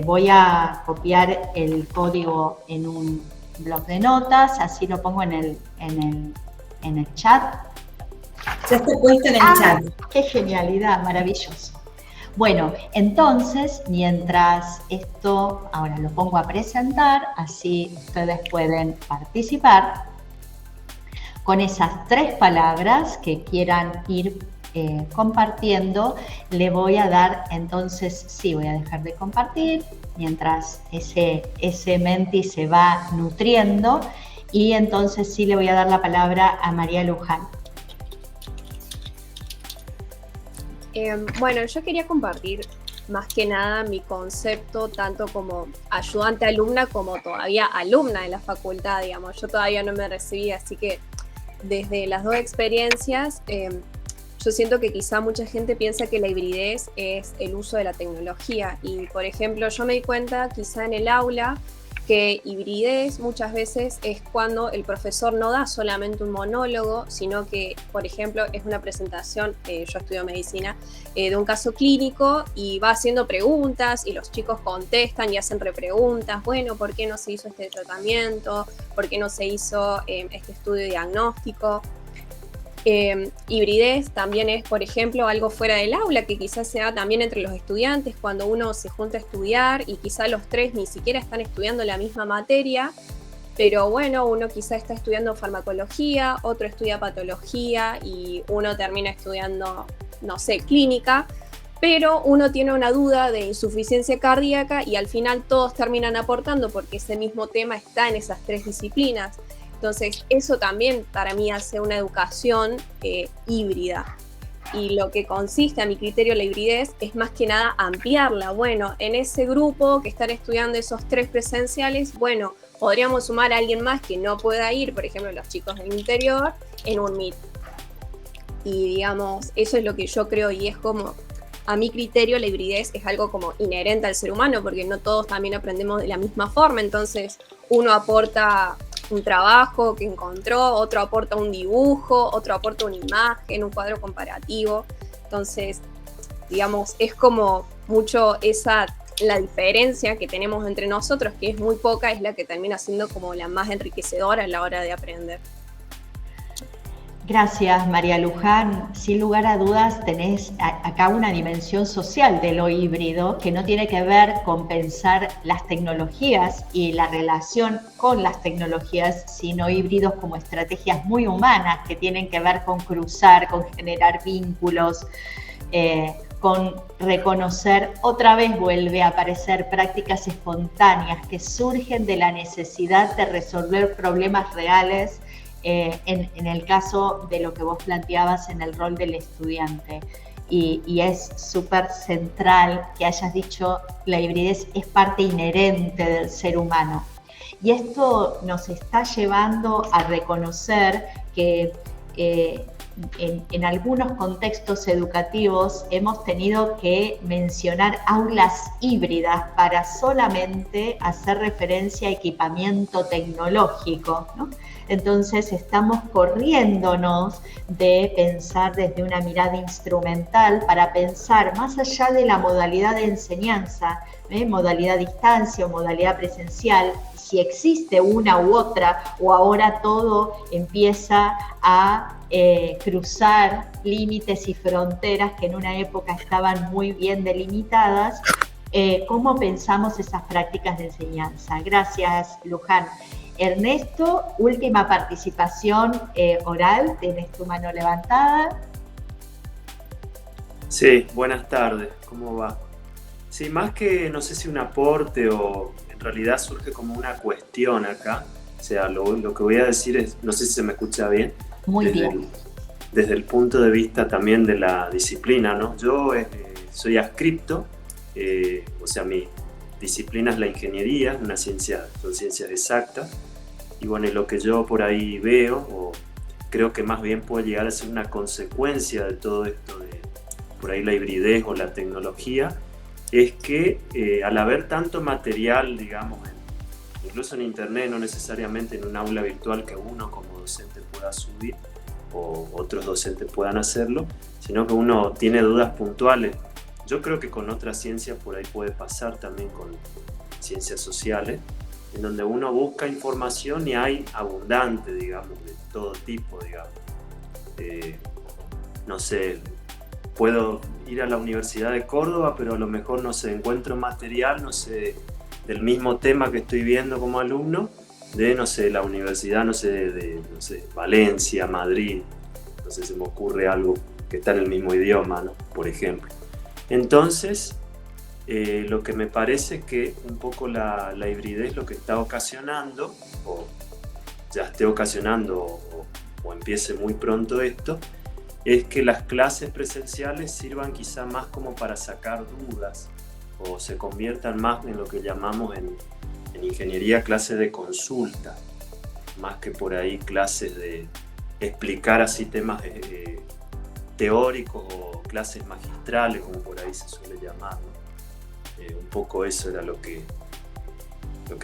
Voy a copiar el código en un bloc de notas, así lo pongo en el chat. Ya está puesto en el chat. ¡Qué genialidad! Maravilloso. Bueno, entonces, mientras esto, ahora lo pongo a presentar, así ustedes pueden participar con esas 3 palabras que quieran ir compartiendo. Le voy a dar, entonces, sí, voy a dejar de compartir, mientras ese Menti se va nutriendo, y entonces sí le voy a dar la palabra a María Luján. Bueno, yo quería compartir más que nada mi concepto tanto como ayudante alumna como todavía alumna de la facultad, digamos. Yo todavía no me recibí, así que desde las 2 experiencias yo siento que quizá mucha gente piensa que la hibridez es el uso de la tecnología, y por ejemplo yo me di cuenta quizá en el aula que hibridez muchas veces es cuando el profesor no da solamente un monólogo, sino que, por ejemplo, es una presentación, yo estudio medicina, de un caso clínico, y va haciendo preguntas y los chicos contestan y hacen repreguntas. Bueno, ¿por qué no se hizo este tratamiento? ¿Por qué no se hizo este estudio diagnóstico? Hibridez también es, por ejemplo, algo fuera del aula, que quizás se da también entre los estudiantes cuando uno se junta a estudiar y quizá los 3 ni siquiera están estudiando la misma materia, pero bueno, uno quizá está estudiando farmacología, otro estudia patología y uno termina estudiando, no sé, clínica, pero uno tiene una duda de insuficiencia cardíaca y al final todos terminan aportando porque ese mismo tema está en esas 3 disciplinas. Entonces, eso también para mí hace una educación híbrida. Y lo que consiste, a mi criterio, la hibridez es más que nada ampliarla. Bueno, en ese grupo que están estudiando esos 3 presenciales, bueno, podríamos sumar a alguien más que no pueda ir, por ejemplo, los chicos del interior, en un Meet. Y digamos, eso es lo que yo creo, y es como, a mi criterio, la hibridez es algo como inherente al ser humano, porque no todos también aprendemos de la misma forma. Entonces, uno aporta un trabajo que encontró, otro aporta un dibujo, otro aporta una imagen, un cuadro comparativo. Entonces, digamos, es como mucho la diferencia que tenemos entre nosotros, que es muy poca, es la que termina siendo como la más enriquecedora a la hora de aprender. Gracias, María Luján. Sin lugar a dudas, tenés acá una dimensión social de lo híbrido que no tiene que ver con pensar las tecnologías y la relación con las tecnologías, sino híbridos como estrategias muy humanas que tienen que ver con cruzar, con generar vínculos, con reconocer. Otra vez vuelve a aparecer prácticas espontáneas que surgen de la necesidad de resolver problemas reales. En el caso de lo que vos planteabas en el rol del estudiante. Y es súper central que hayas dicho la hibridez es parte inherente del ser humano. Y esto nos está llevando a reconocer que en algunos contextos educativos hemos tenido que mencionar aulas híbridas para solamente hacer referencia a equipamiento tecnológico, ¿no? Entonces estamos corriéndonos de pensar desde una mirada instrumental para pensar más allá de la modalidad de enseñanza, modalidad a distancia o modalidad presencial, si existe una u otra o ahora todo empieza a cruzar límites y fronteras que en una época estaban muy bien delimitadas, ¿cómo pensamos esas prácticas de enseñanza? Gracias, Luján. Ernesto, última participación oral, tenés tu mano levantada. Sí, buenas tardes, ¿cómo va? Sí, más que no sé si un aporte o en realidad surge como una cuestión acá, o sea, lo que voy a decir es, no sé si se me escucha bien. Muy bien. Desde el punto de vista también de la disciplina, ¿no? Yo soy adscripto, o sea, mi disciplina es la ingeniería, son ciencias exactas, y bueno, lo que yo por ahí veo, o creo que más bien puede llegar a ser una consecuencia de todo esto de por ahí la hibridez o la tecnología, es que al haber tanto material, digamos, incluso en internet, no necesariamente en un aula virtual que uno como docente pueda subir o otros docentes puedan hacerlo, sino que uno tiene dudas puntuales. Yo creo que con otras ciencias por ahí puede pasar también con ciencias sociales, en donde uno busca información y hay abundante, digamos, de todo tipo, digamos. No sé, puedo ir a la Universidad de Córdoba, pero a lo mejor, no sé, encuentro material, no sé, del mismo tema que estoy viendo como alumno, de, no sé, la universidad, no sé, de Valencia, Madrid, no sé, se me ocurre algo que está en el mismo idioma, ¿no? Por ejemplo. Entonces, lo que me parece que un poco la hibridez lo que está ocasionando, o ya esté ocasionando, o empiece muy pronto esto, es que las clases presenciales sirvan quizá más como para sacar dudas, o se conviertan más en lo que llamamos en ingeniería clases de consulta, más que por ahí clases de explicar así temas teóricos o clases magistrales, como por ahí se suele llamar, ¿no? Un poco eso era lo que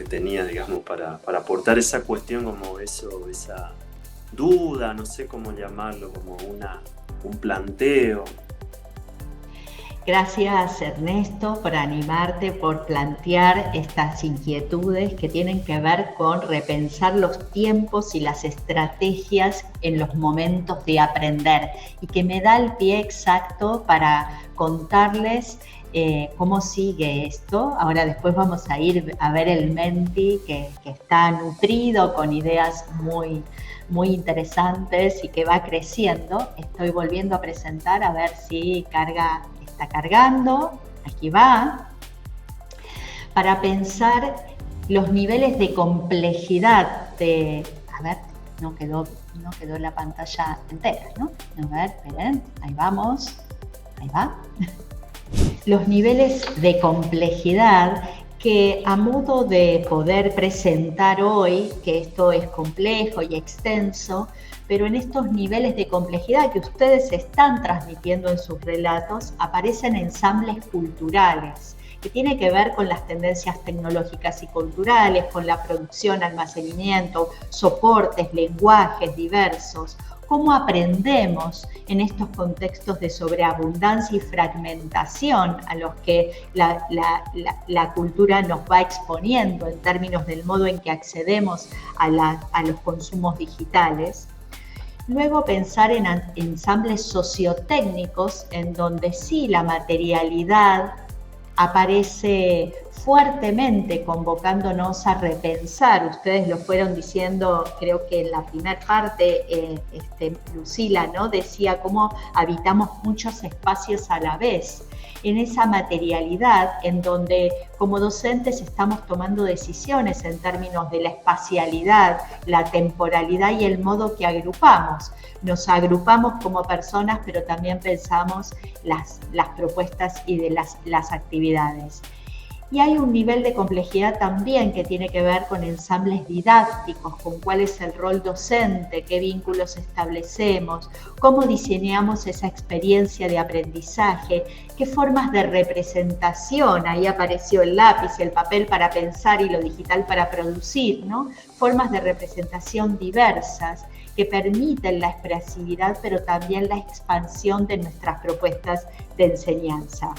tenía, digamos, para aportar esa cuestión, como eso, esa duda, no sé cómo llamarlo, como un planteo. Gracias, Ernesto, por animarte, por plantear estas inquietudes que tienen que ver con repensar los tiempos y las estrategias en los momentos de aprender, y que me da el pie exacto para contarles cómo sigue esto. Ahora después vamos a ir a ver el Menti que está nutrido con ideas muy, muy interesantes y que va creciendo. Estoy volviendo a presentar a ver si está cargando. Aquí va. Para pensar los niveles de complejidad a ver, no quedó la pantalla entera, ¿no? A ver, esperen, ahí vamos. Ahí va. Los niveles de complejidad que, a modo de poder presentar hoy, que esto es complejo y extenso, pero en estos niveles de complejidad que ustedes están transmitiendo en sus relatos, aparecen ensambles culturales, que tiene que ver con las tendencias tecnológicas y culturales, con la producción, almacenamiento, soportes, lenguajes diversos. ¿Cómo aprendemos en estos contextos de sobreabundancia y fragmentación a los que la cultura nos va exponiendo en términos del modo en que accedemos a los consumos digitales? Luego pensar en ensambles sociotécnicos en donde sí la materialidad aparece fuertemente convocándonos a repensar. Ustedes lo fueron diciendo, creo que en la primera parte, Lucila, ¿no? Decía cómo habitamos muchos espacios a la vez. En esa materialidad en donde como docentes estamos tomando decisiones en términos de la espacialidad, la temporalidad y el modo que agrupamos. Nos agrupamos como personas, pero también pensamos las propuestas y de las actividades. Y hay un nivel de complejidad también que tiene que ver con ensambles didácticos, con cuál es el rol docente, qué vínculos establecemos, cómo diseñamos esa experiencia de aprendizaje, qué formas de representación, ahí apareció el lápiz, el papel para pensar y lo digital para producir, ¿no? Formas de representación diversas que permiten la expresividad, pero también la expansión de nuestras propuestas de enseñanza.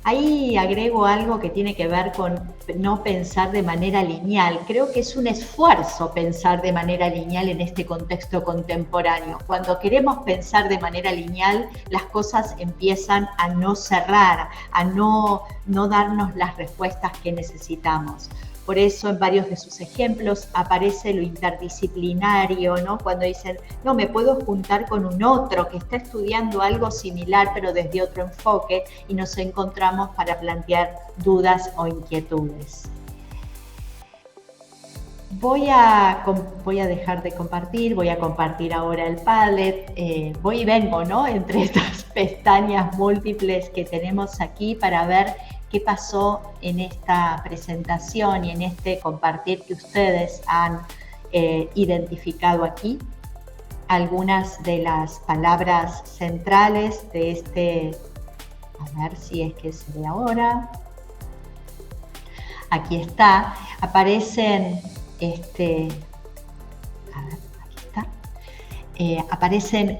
Ahí agrego algo que tiene que ver con no pensar de manera lineal. Creo que es un esfuerzo pensar de manera lineal en este contexto contemporáneo. Cuando queremos pensar de manera lineal, las cosas empiezan a no cerrar, a no darnos las respuestas que necesitamos. Por eso en varios de sus ejemplos aparece lo interdisciplinario, ¿no? Cuando dicen, no, me puedo juntar con un otro que está estudiando algo similar pero desde otro enfoque y nos encontramos para plantear dudas o inquietudes. Voy a dejar de compartir, voy a compartir ahora el Padlet. Voy y vengo, ¿no? Entre estas pestañas múltiples que tenemos aquí para ver qué pasó en esta presentación y en este compartir que ustedes han identificado aquí. Algunas de las palabras centrales de este, a ver si es que se ve ahora. Aquí está, aparecen, aparecen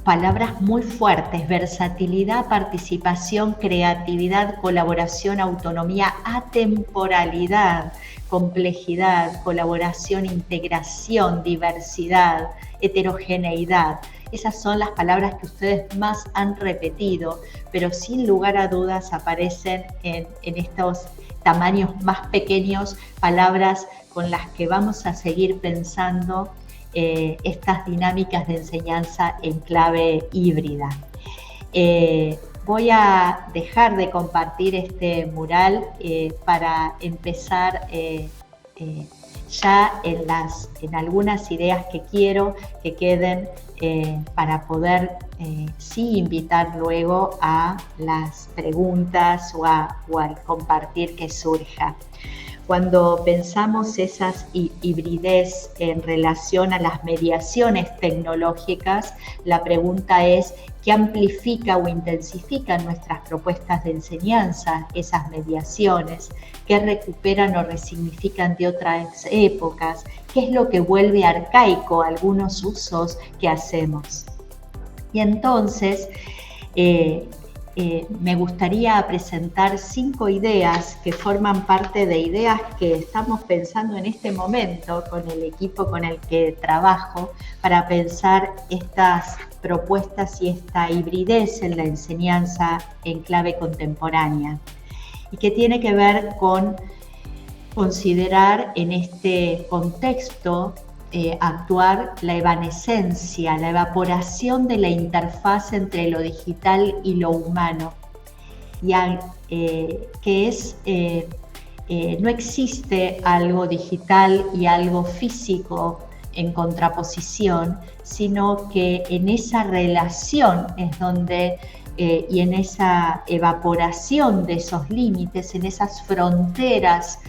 palabras muy fuertes: versatilidad, participación, creatividad, colaboración, autonomía, atemporalidad, complejidad, colaboración, integración, diversidad, heterogeneidad. Esas son las palabras que ustedes más han repetido, pero sin lugar a dudas aparecen en estos tamaños más pequeños palabras con las que vamos a seguir pensando estas dinámicas de enseñanza en clave híbrida. Voy a dejar de compartir este mural para empezar ya en algunas ideas que quiero que queden para poder sí invitar luego a las preguntas o al compartir que surja. Cuando pensamos esas hibridez en relación a las mediaciones tecnológicas, la pregunta es: ¿qué amplifica o intensifica nuestras propuestas de enseñanza esas mediaciones? ¿Qué recuperan o resignifican de otras épocas? ¿Qué es lo que vuelve arcaico algunos usos que hacemos? Y entonces, me gustaría presentar 5 ideas que forman parte de ideas que estamos pensando en este momento con el equipo con el que trabajo para pensar estas propuestas y esta hibridez en la enseñanza en clave contemporánea, y que tiene que ver con considerar en este contexto actuar la evanescencia, la evaporación de la interfaz entre lo digital y lo humano, que es, no existe algo digital y algo físico en contraposición, sino que en esa relación es donde, y en esa evaporación de esos límites, en esas fronteras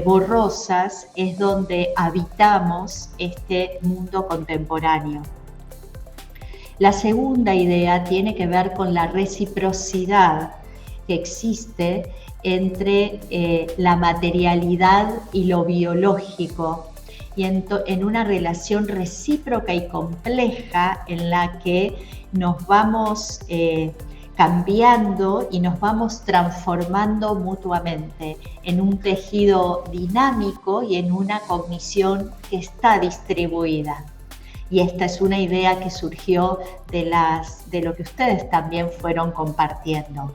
borrosas, es donde habitamos este mundo contemporáneo. La segunda idea tiene que ver con la reciprocidad que existe entre la materialidad y lo biológico, y en una relación recíproca y compleja en la que nos vamos cambiando y nos vamos transformando mutuamente en un tejido dinámico y en una cognición que está distribuida. y esta es una idea que surgió de lo que ustedes también fueron compartiendo.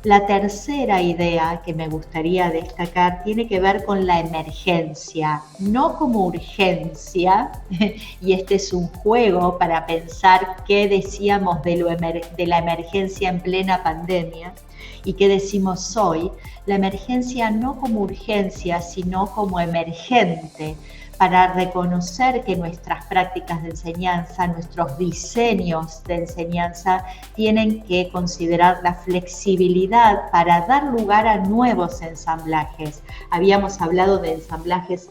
La tercera idea que me gustaría destacar tiene que ver con la emergencia, no como urgencia, y este es un juego para pensar qué decíamos de la emergencia en plena pandemia y qué decimos hoy. La emergencia no como urgencia, sino como emergente, para reconocer que nuestras prácticas de enseñanza, nuestros diseños de enseñanza tienen que considerar la flexibilidad para dar lugar a nuevos ensamblajes. Habíamos hablado de ensamblajes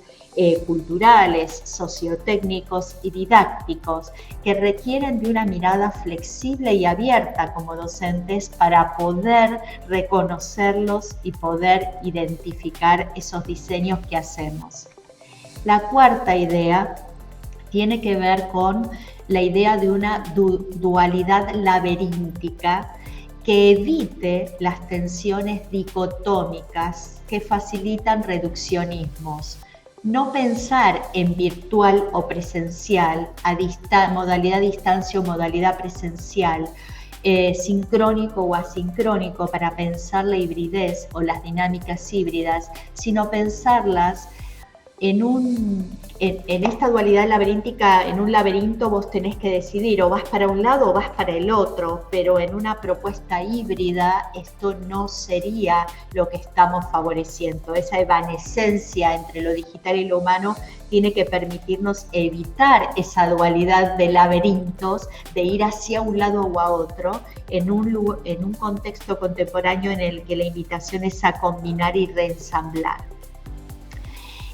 culturales, sociotécnicos y didácticos que requieren de una mirada flexible y abierta como docentes para poder reconocerlos y poder identificar esos diseños que hacemos. La cuarta idea tiene que ver con la idea de una dualidad laberíntica que evite las tensiones dicotómicas que facilitan reduccionismos. No pensar en virtual o presencial, modalidad distancia o modalidad presencial, sincrónico o asincrónico para pensar la hibridez o las dinámicas híbridas, sino pensarlas en esta dualidad laberíntica. En un laberinto vos tenés que decidir o vas para un lado o vas para el otro, pero en una propuesta híbrida esto no sería lo que estamos favoreciendo. Esa evanescencia entre lo digital y lo humano tiene que permitirnos evitar esa dualidad de laberintos, de ir hacia un lado o a otro, en un contexto contemporáneo en el que la invitación es a combinar y reensamblar.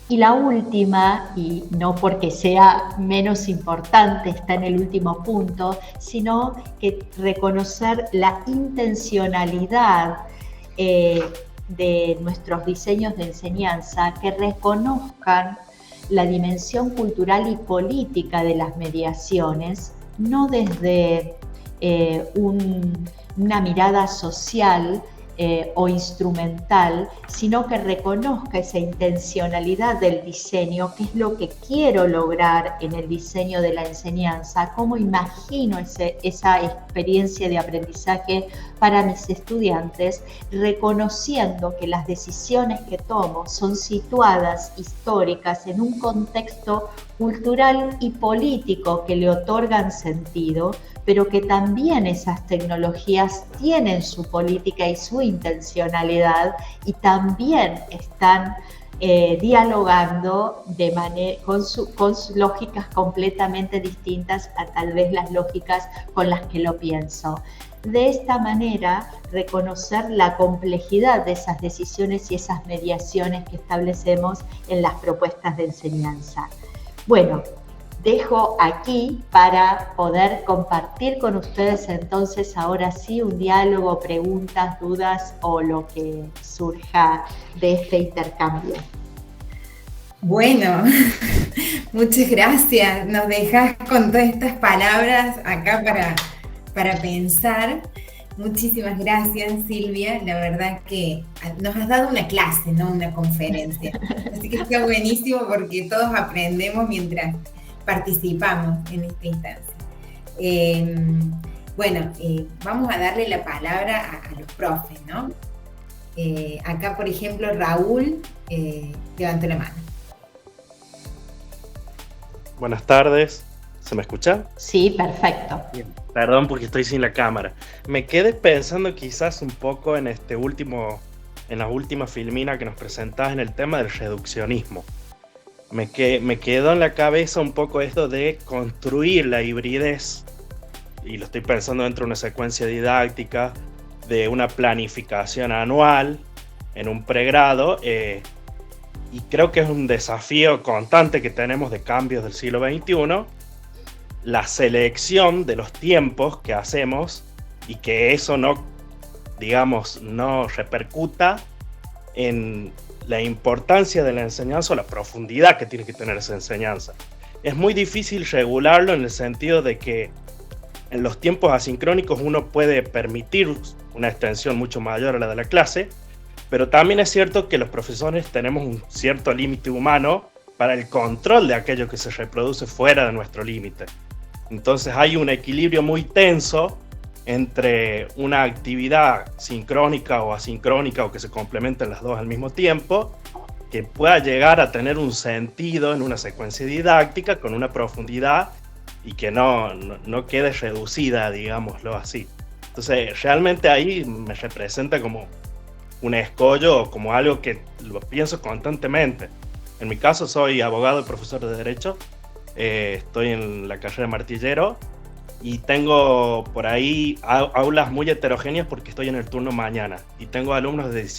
Y la última, y no porque sea menos importante, está en el último punto, sino que reconocer la intencionalidad de nuestros diseños de enseñanza, que reconozcan la dimensión cultural y política de las mediaciones, no desde una mirada social o instrumental, sino que reconozca esa intencionalidad del diseño, qué es lo que quiero lograr en el diseño de la enseñanza, cómo imagino esa experiencia de aprendizaje para mis estudiantes, reconociendo que las decisiones que tomo son situadas, históricas, en un contexto cultural y político que le otorgan sentido, pero que también esas tecnologías tienen su política y su intencionalidad y también están dialogando con lógicas completamente distintas a tal vez las lógicas con las que lo pienso. De esta manera, reconocer la complejidad de esas decisiones y esas mediaciones que establecemos en las propuestas de enseñanza. Bueno, dejo aquí para poder compartir con ustedes entonces ahora sí un diálogo, preguntas, dudas o lo que surja de este intercambio. Bueno, muchas gracias. Nos dejas con todas estas palabras acá para pensar. Muchísimas gracias, Silvia. La verdad que nos has dado una clase, no una conferencia. Así que está buenísimo porque todos aprendemos mientras participamos en esta instancia. Vamos a darle la palabra a los profes, ¿no? Acá, por ejemplo, Raúl levantó la mano. Buenas tardes. ¿Se me escucha? Sí, perfecto. Bien. Perdón porque estoy sin la cámara. Me quedé pensando quizás un poco en la última filmina que nos presentás en el tema del reduccionismo. Me quedó en la cabeza un poco esto de construir la hibridez, y lo estoy pensando dentro de una secuencia didáctica, de una planificación anual en un pregrado, y creo que es un desafío constante que tenemos de cambios del siglo XXI, la selección de los tiempos que hacemos y que eso no repercuta en la importancia de la enseñanza o la profundidad que tiene que tener esa enseñanza. Es muy difícil regularlo en el sentido de que en los tiempos asincrónicos uno puede permitir una extensión mucho mayor a la de la clase, pero también es cierto que los profesores tenemos un cierto límite humano para el control de aquello que se reproduce fuera de nuestro límite. Entonces hay un equilibrio muy tenso entre una actividad sincrónica o asincrónica, o que se complementen las dos al mismo tiempo, que pueda llegar a tener un sentido en una secuencia didáctica con una profundidad y que no quede reducida, digámoslo así. Entonces realmente ahí me representa como un escollo o como algo que lo pienso constantemente. En mi caso soy abogado y profesor de Derecho, estoy en la carrera de martillero y tengo por ahí aulas muy heterogéneas porque estoy en el turno mañana y tengo alumnos de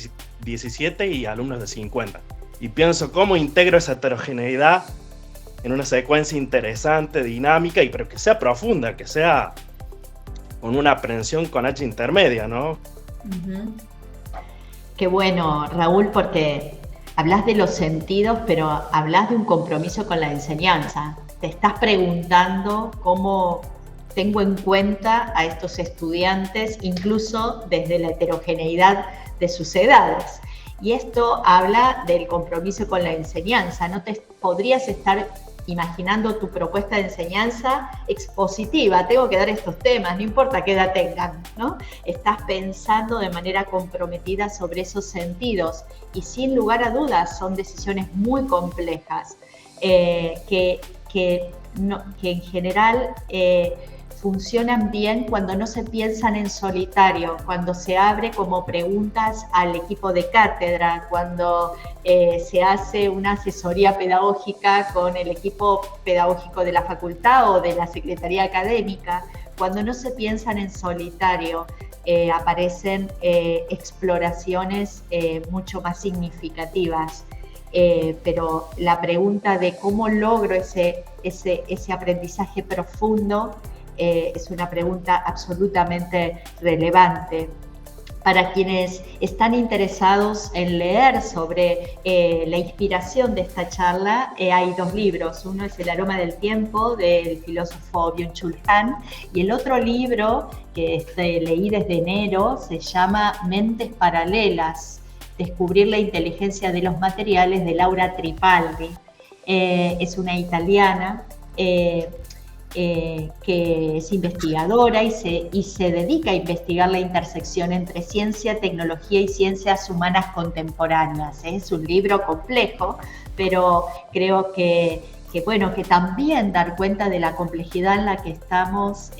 17 y alumnos de 50. Y pienso cómo integro esa heterogeneidad en una secuencia interesante, dinámica, pero que sea profunda, que sea con una aprehensión con H intermedia, ¿no? Uh-huh. Qué bueno, Raúl, porque hablas de los sentidos, pero hablas de un compromiso con la enseñanza. Te estás preguntando cómo tengo en cuenta a estos estudiantes, incluso desde la heterogeneidad de sus edades. Y esto habla del compromiso con la enseñanza. No te podrías estar imaginando tu propuesta de enseñanza expositiva. Tengo que dar estos temas, no importa qué edad tengan, ¿no? Estás pensando de manera comprometida sobre esos sentidos y sin lugar a dudas son decisiones muy complejas que en general funcionan bien cuando no se piensan en solitario, cuando se abre como preguntas al equipo de cátedra, cuando se hace una asesoría pedagógica con el equipo pedagógico de la facultad o de la secretaría académica, cuando no se piensan en solitario, aparecen exploraciones mucho más significativas. Pero la pregunta de cómo logro ese aprendizaje profundo es una pregunta absolutamente relevante. Para quienes están interesados en leer sobre la inspiración de esta charla, hay dos libros. Uno es El aroma del tiempo, del filósofo Byung-Chul Han, y el otro libro que leí desde enero se llama Mentes Paralelas, Descubrir la inteligencia de los materiales, de Laura Tripaldi. Es una italiana que es investigadora y se dedica a investigar la intersección entre ciencia, tecnología y ciencias humanas contemporáneas. Es un libro complejo, pero creo que también dar cuenta de la complejidad en la que estamos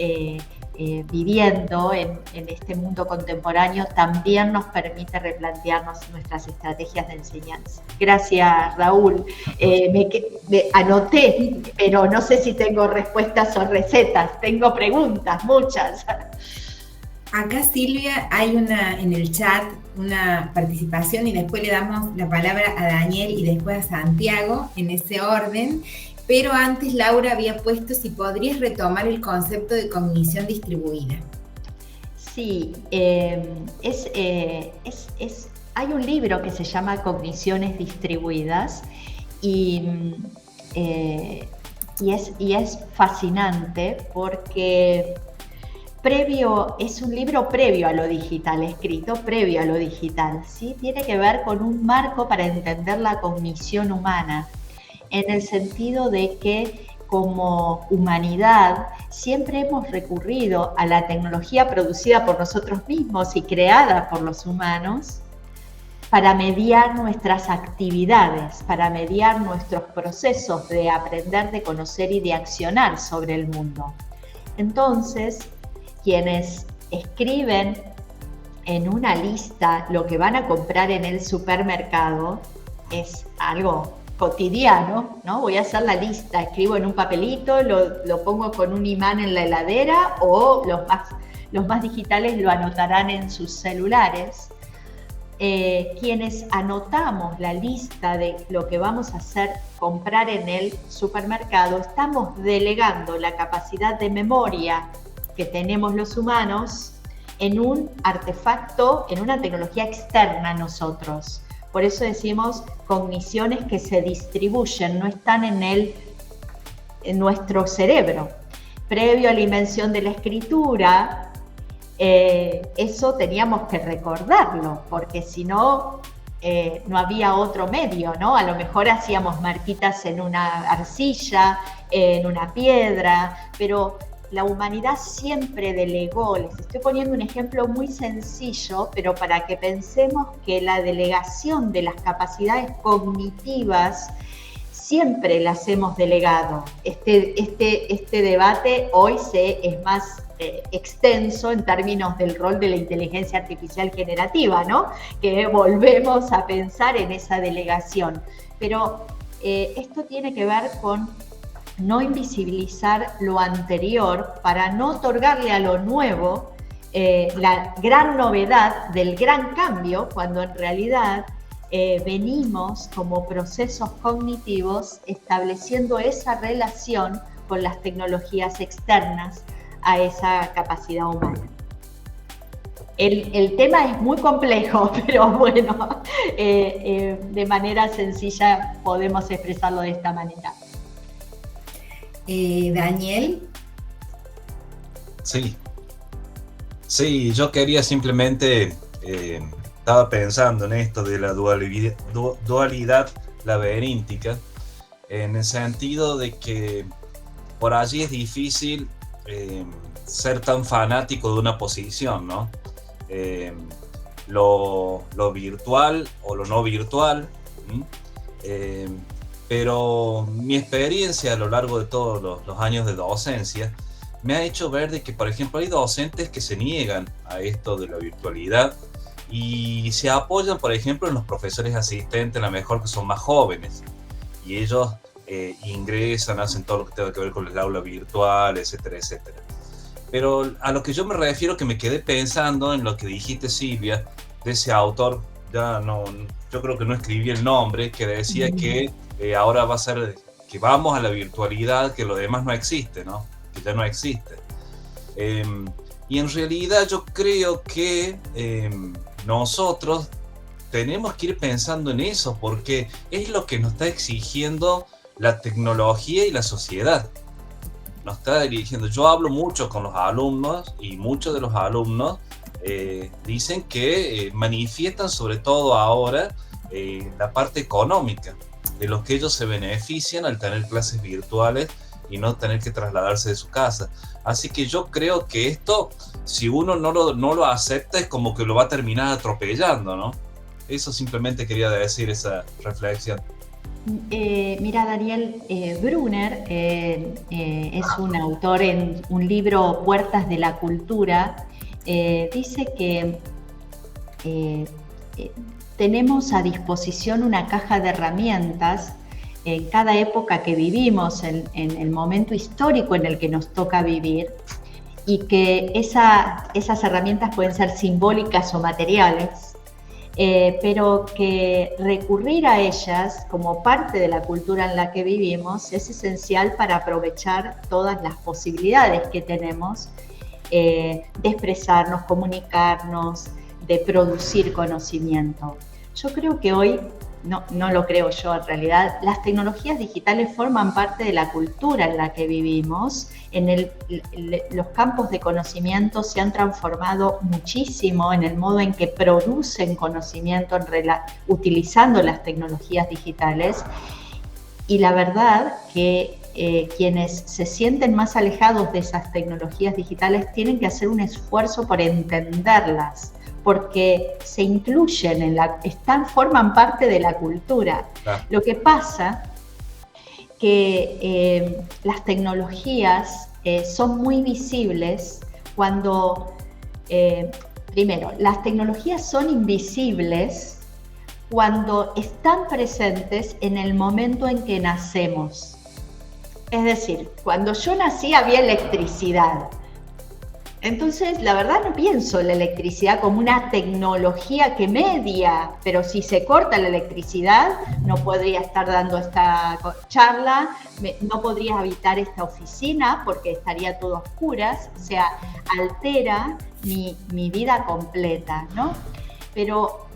viviendo en este mundo contemporáneo también nos permite replantearnos nuestras estrategias de enseñanza. Gracias, Raúl. Me anoté, pero no sé si tengo respuestas o recetas. Tengo preguntas, muchas. Acá, Silvia, hay en el chat una participación y después le damos la palabra a Daniel y después a Santiago en ese orden. Pero antes Laura había puesto si podrías retomar el concepto de cognición distribuida. Sí, hay un libro que se llama Cogniciones Distribuidas y es fascinante porque es un libro previo a lo digital, escrito previo a lo digital, ¿sí? Tiene que ver con un marco para entender la cognición humana, en el sentido de que como humanidad siempre hemos recurrido a la tecnología producida por nosotros mismos y creada por los humanos para mediar nuestras actividades, para mediar nuestros procesos de aprender, de conocer y de accionar sobre el mundo. Entonces, quienes escriben en una lista lo que van a comprar en el supermercado es algo cotidiano, ¿no? Voy a hacer la lista, escribo en un papelito, lo pongo con un imán en la heladera o los más digitales lo anotarán en sus celulares. Quienes anotamos la lista de lo que vamos a hacer comprar en el supermercado, estamos delegando la capacidad de memoria que tenemos los humanos en un artefacto, en una tecnología externa a nosotros. Por eso decimos cogniciones que se distribuyen, no están en nuestro cerebro. Previo a la invención de la escritura, eso teníamos que recordarlo, porque si no, no había otro medio, ¿no? A lo mejor hacíamos marquitas en una arcilla en una piedra, pero la humanidad siempre delegó. Les estoy poniendo un ejemplo muy sencillo, pero para que pensemos que la delegación de las capacidades cognitivas siempre las hemos delegado. Este debate hoy es más extenso en términos del rol de la inteligencia artificial generativa, ¿no? Que volvemos a pensar en esa delegación. Pero esto tiene que ver con no invisibilizar lo anterior para no otorgarle a lo nuevo la gran novedad del gran cambio, cuando en realidad venimos como procesos cognitivos estableciendo esa relación con las tecnologías externas a esa capacidad humana. El tema es muy complejo, pero bueno, de manera sencilla podemos expresarlo de esta manera. Daniel. Sí, yo quería simplemente, estaba pensando en esto de la dualidad laberíntica, en el sentido de que por allí es difícil ser tan fanático de una posición, ¿no? Lo virtual o lo no virtual, pero mi experiencia a lo largo de todos los años de docencia me ha hecho ver de que, por ejemplo, hay docentes que se niegan a esto de la virtualidad y se apoyan, por ejemplo, en los profesores asistentes, a lo mejor que son más jóvenes, y ellos ingresan, hacen todo lo que tenga que ver con el aula virtual, etcétera, etcétera. Pero a lo que yo me refiero, que me quedé pensando en lo que dijiste, Silvia, de ese autor, yo creo que no escribí el nombre, que decía que ahora va a ser que vamos a la virtualidad, que lo demás no existe, ¿no? Que ya no existe. Y en realidad yo creo que nosotros tenemos que ir pensando en eso, porque es lo que nos está exigiendo la tecnología y la sociedad. Nos está dirigiendo. Yo hablo mucho con los alumnos y muchos de los alumnos dicen que manifiestan sobre todo ahora la parte económica, de los que ellos se benefician al tener clases virtuales y no tener que trasladarse de su casa. Así que yo creo que esto, si uno no lo acepta, es como que lo va a terminar atropellando, ¿no? Eso simplemente quería decir, esa reflexión. Mira, Daniel, Brunner es un autor en un libro, Puertas de la Cultura. Dice que tenemos a disposición una caja de herramientas en cada época que vivimos, en el momento histórico en el que nos toca vivir, y que esas herramientas pueden ser simbólicas o materiales, pero que recurrir a ellas como parte de la cultura en la que vivimos es esencial para aprovechar todas las posibilidades que tenemos de expresarnos, comunicarnos, de producir conocimiento. Yo creo que hoy, no lo creo yo en realidad, las tecnologías digitales forman parte de la cultura en la que vivimos. Los campos de conocimiento se han transformado muchísimo en el modo en que producen conocimiento utilizando las tecnologías digitales, y la verdad que quienes se sienten más alejados de esas tecnologías digitales tienen que hacer un esfuerzo por entenderlas, porque se incluyen forman parte de la cultura. Claro. Lo que pasa que las tecnologías son muy visibles cuando, primero, las tecnologías son invisibles cuando están presentes en el momento en que nacemos. Es decir, cuando yo nací había electricidad. Entonces, la verdad no pienso la electricidad como una tecnología que media, pero si se corta la electricidad, no podría estar dando esta charla, no podría habitar esta oficina porque estaría todo a oscuras, o sea, altera mi vida completa, ¿no? Pero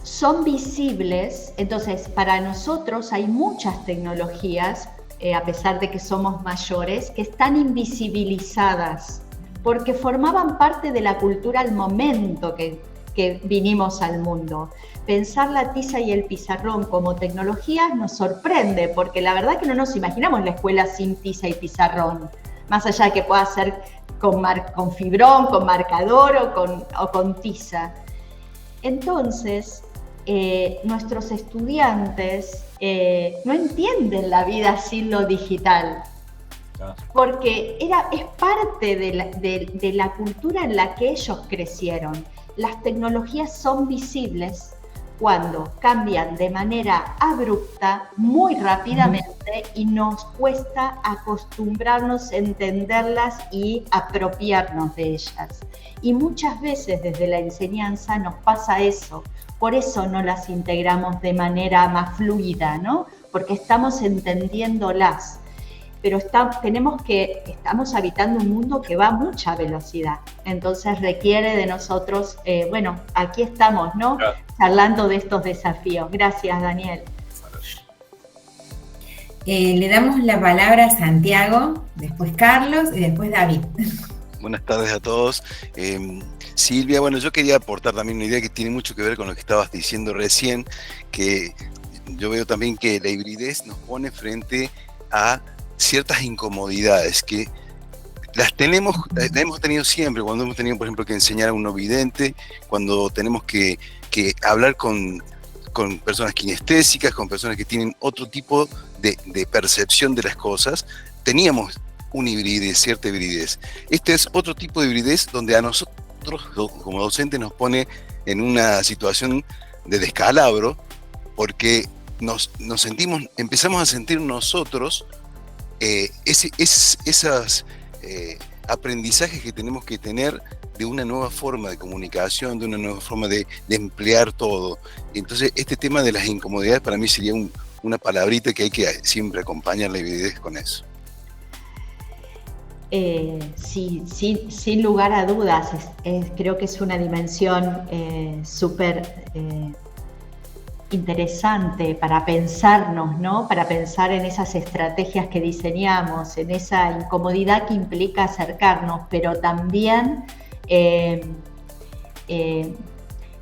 son visibles, entonces para nosotros hay muchas tecnologías, a pesar de que somos mayores, que están invisibilizadas porque formaban parte de la cultura al momento que que vinimos al mundo. Pensar la tiza y el pizarrón como tecnologías nos sorprende, porque la verdad que no nos imaginamos la escuela sin tiza y pizarrón, más allá de que pueda ser con fibrón, con marcador o con tiza. Entonces, nuestros estudiantes no entienden la vida sin lo digital, porque es parte de la cultura en la que ellos crecieron. Las tecnologías son visibles cuando cambian de manera abrupta, muy rápidamente, y nos cuesta acostumbrarnos a entenderlas y apropiarnos de ellas. Y muchas veces desde la enseñanza nos pasa eso, por eso no las integramos de manera más fluida, ¿no? Porque estamos entendiéndolas. Pero estamos habitando un mundo que va a mucha velocidad, entonces requiere de nosotros, bueno, aquí estamos, ¿no? Charlando de estos desafíos. Gracias, Daniel. Le damos la palabra a Santiago, después Carlos y después David. Buenas tardes a todos. Silvia, bueno, yo quería aportar también una idea que tiene mucho que ver con lo que estabas diciendo recién, que yo veo también que la hibridez nos pone frente a ciertas incomodidades que las hemos tenido siempre, cuando hemos tenido, por ejemplo, que enseñar a un no vidente, cuando tenemos que hablar con personas kinestésicas, con personas que tienen otro tipo de percepción de las cosas, teníamos una hibridez, cierta hibridez. Este es otro tipo de hibridez donde a nosotros, como docentes, nos pone en una situación de descalabro, porque empezamos a sentir nosotros esos aprendizajes que tenemos que tener de una nueva forma de comunicación, de una nueva forma de emplear todo. Entonces, este tema de las incomodidades para mí sería una palabrita que hay que siempre acompañar la hibridez con eso. Sí, sin lugar a dudas, creo que es una dimensión súper interesante para pensarnos, ¿no? Para pensar en esas estrategias que diseñamos, en esa incomodidad que implica acercarnos, pero también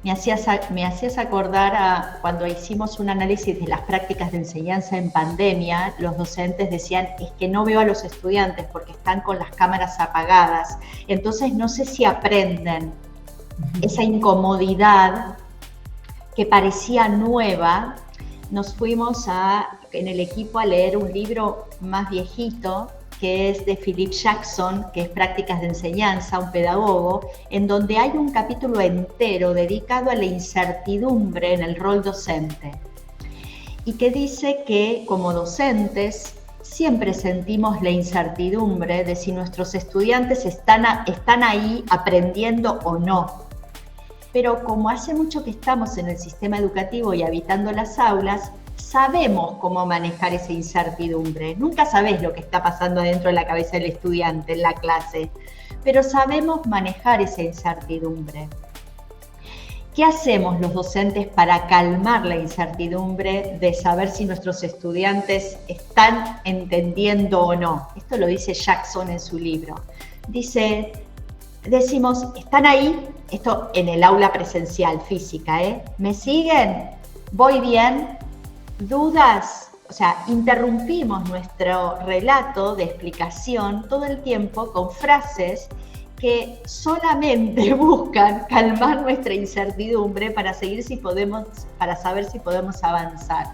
me hacías acordar a cuando hicimos un análisis de las prácticas de enseñanza en pandemia. Los docentes decían, es que no veo a los estudiantes porque están con las cámaras apagadas, entonces no sé si aprenden. Esa incomodidad que parecía nueva, nos fuimos en el equipo a leer un libro más viejito, que es de Philip Jackson, que es Prácticas de Enseñanza, un pedagogo, en donde hay un capítulo entero dedicado a la incertidumbre en el rol docente, y que dice que como docentes siempre sentimos la incertidumbre de si nuestros estudiantes están ahí aprendiendo o no. Pero como hace mucho que estamos en el sistema educativo y habitando las aulas, sabemos cómo manejar esa incertidumbre. Nunca sabés lo que está pasando dentro de la cabeza del estudiante en la clase, pero sabemos manejar esa incertidumbre. ¿Qué hacemos los docentes para calmar la incertidumbre de saber si nuestros estudiantes están entendiendo o no? Esto lo dice Jackson en su libro. Decimos, ¿están ahí? Esto en el aula presencial, física, ¿eh? ¿Me siguen? ¿Voy bien? ¿Dudas? O sea, interrumpimos nuestro relato de explicación todo el tiempo con frases que solamente buscan calmar nuestra incertidumbre para saber si podemos avanzar.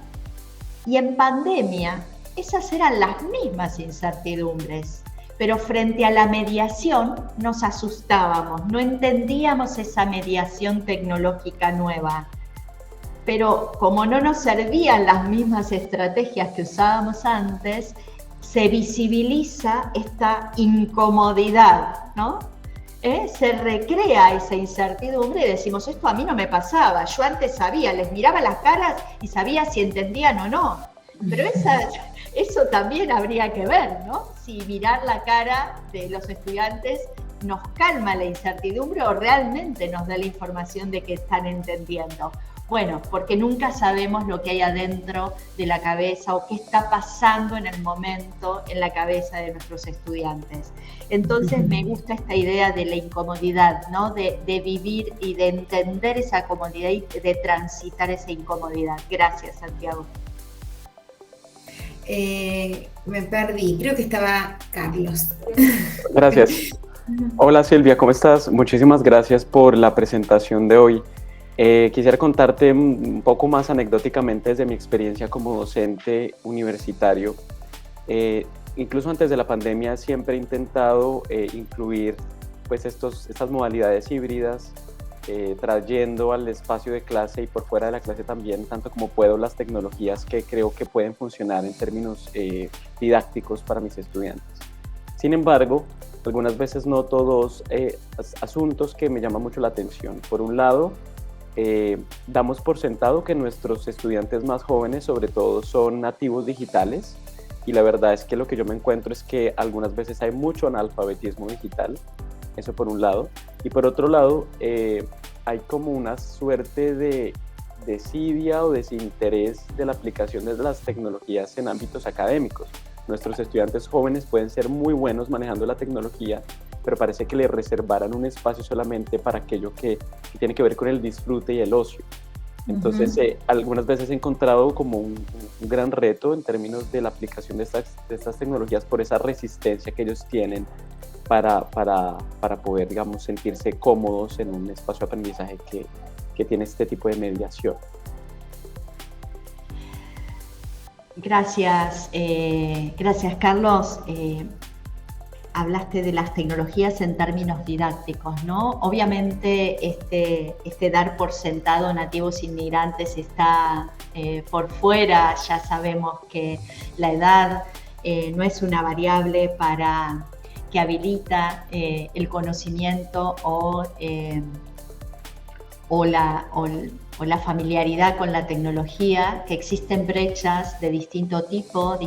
Y en pandemia, esas eran las mismas incertidumbres. Pero frente a la mediación nos asustábamos, no entendíamos esa mediación tecnológica nueva. Pero como no nos servían las mismas estrategias que usábamos antes, se visibiliza esta incomodidad, ¿no? Se recrea esa incertidumbre y decimos, esto a mí no me pasaba, yo antes sabía, les miraba las caras y sabía si entendían o no. Pero eso también habría que ver, ¿no? Si mirar la cara de los estudiantes nos calma la incertidumbre o realmente nos da la información de que están entendiendo. Bueno, porque nunca sabemos lo que hay adentro de la cabeza o qué está pasando en el momento en la cabeza de nuestros estudiantes. Entonces me gusta esta idea de la incomodidad, ¿no? De vivir y de entender esa comodidad y de transitar esa incomodidad. Gracias, Santiago. Me perdí, creo que estaba Carlos. Gracias. Hola Silvia, ¿cómo estás? Muchísimas gracias por la presentación de hoy. Quisiera contarte un poco más anecdóticamente desde mi experiencia como docente universitario. Incluso antes de la pandemia siempre he intentado incluir pues estas modalidades híbridas, trayendo al espacio de clase y por fuera de la clase también, tanto como puedo, las tecnologías que creo que pueden funcionar en términos didácticos para mis estudiantes. Sin embargo, algunas veces noto dos asuntos que me llaman mucho la atención. Por un lado, damos por sentado que nuestros estudiantes más jóvenes sobre todo son nativos digitales, y la verdad es que lo que yo me encuentro es que algunas veces hay mucho analfabetismo digital, eso por un lado, y por otro lado hay como una suerte de desidia o desinterés de la aplicación de las tecnologías en ámbitos académicos. Nuestros estudiantes jóvenes pueden ser muy buenos manejando la tecnología, pero parece que le reservaran un espacio solamente para aquello que tiene que ver con el disfrute y el ocio. Entonces, algunas veces he encontrado como un gran reto en términos de la aplicación de estas tecnologías por esa resistencia que ellos tienen para poder, digamos, sentirse cómodos en un espacio de aprendizaje que tiene este tipo de mediación. Gracias, gracias Carlos. Hablaste de las tecnologías en términos didácticos, ¿no? Obviamente este dar por sentado nativos inmigrantes está por fuera. Ya sabemos que la edad no es una variable que habilita el conocimiento o la familiaridad con la tecnología, que existen brechas de distinto tipo,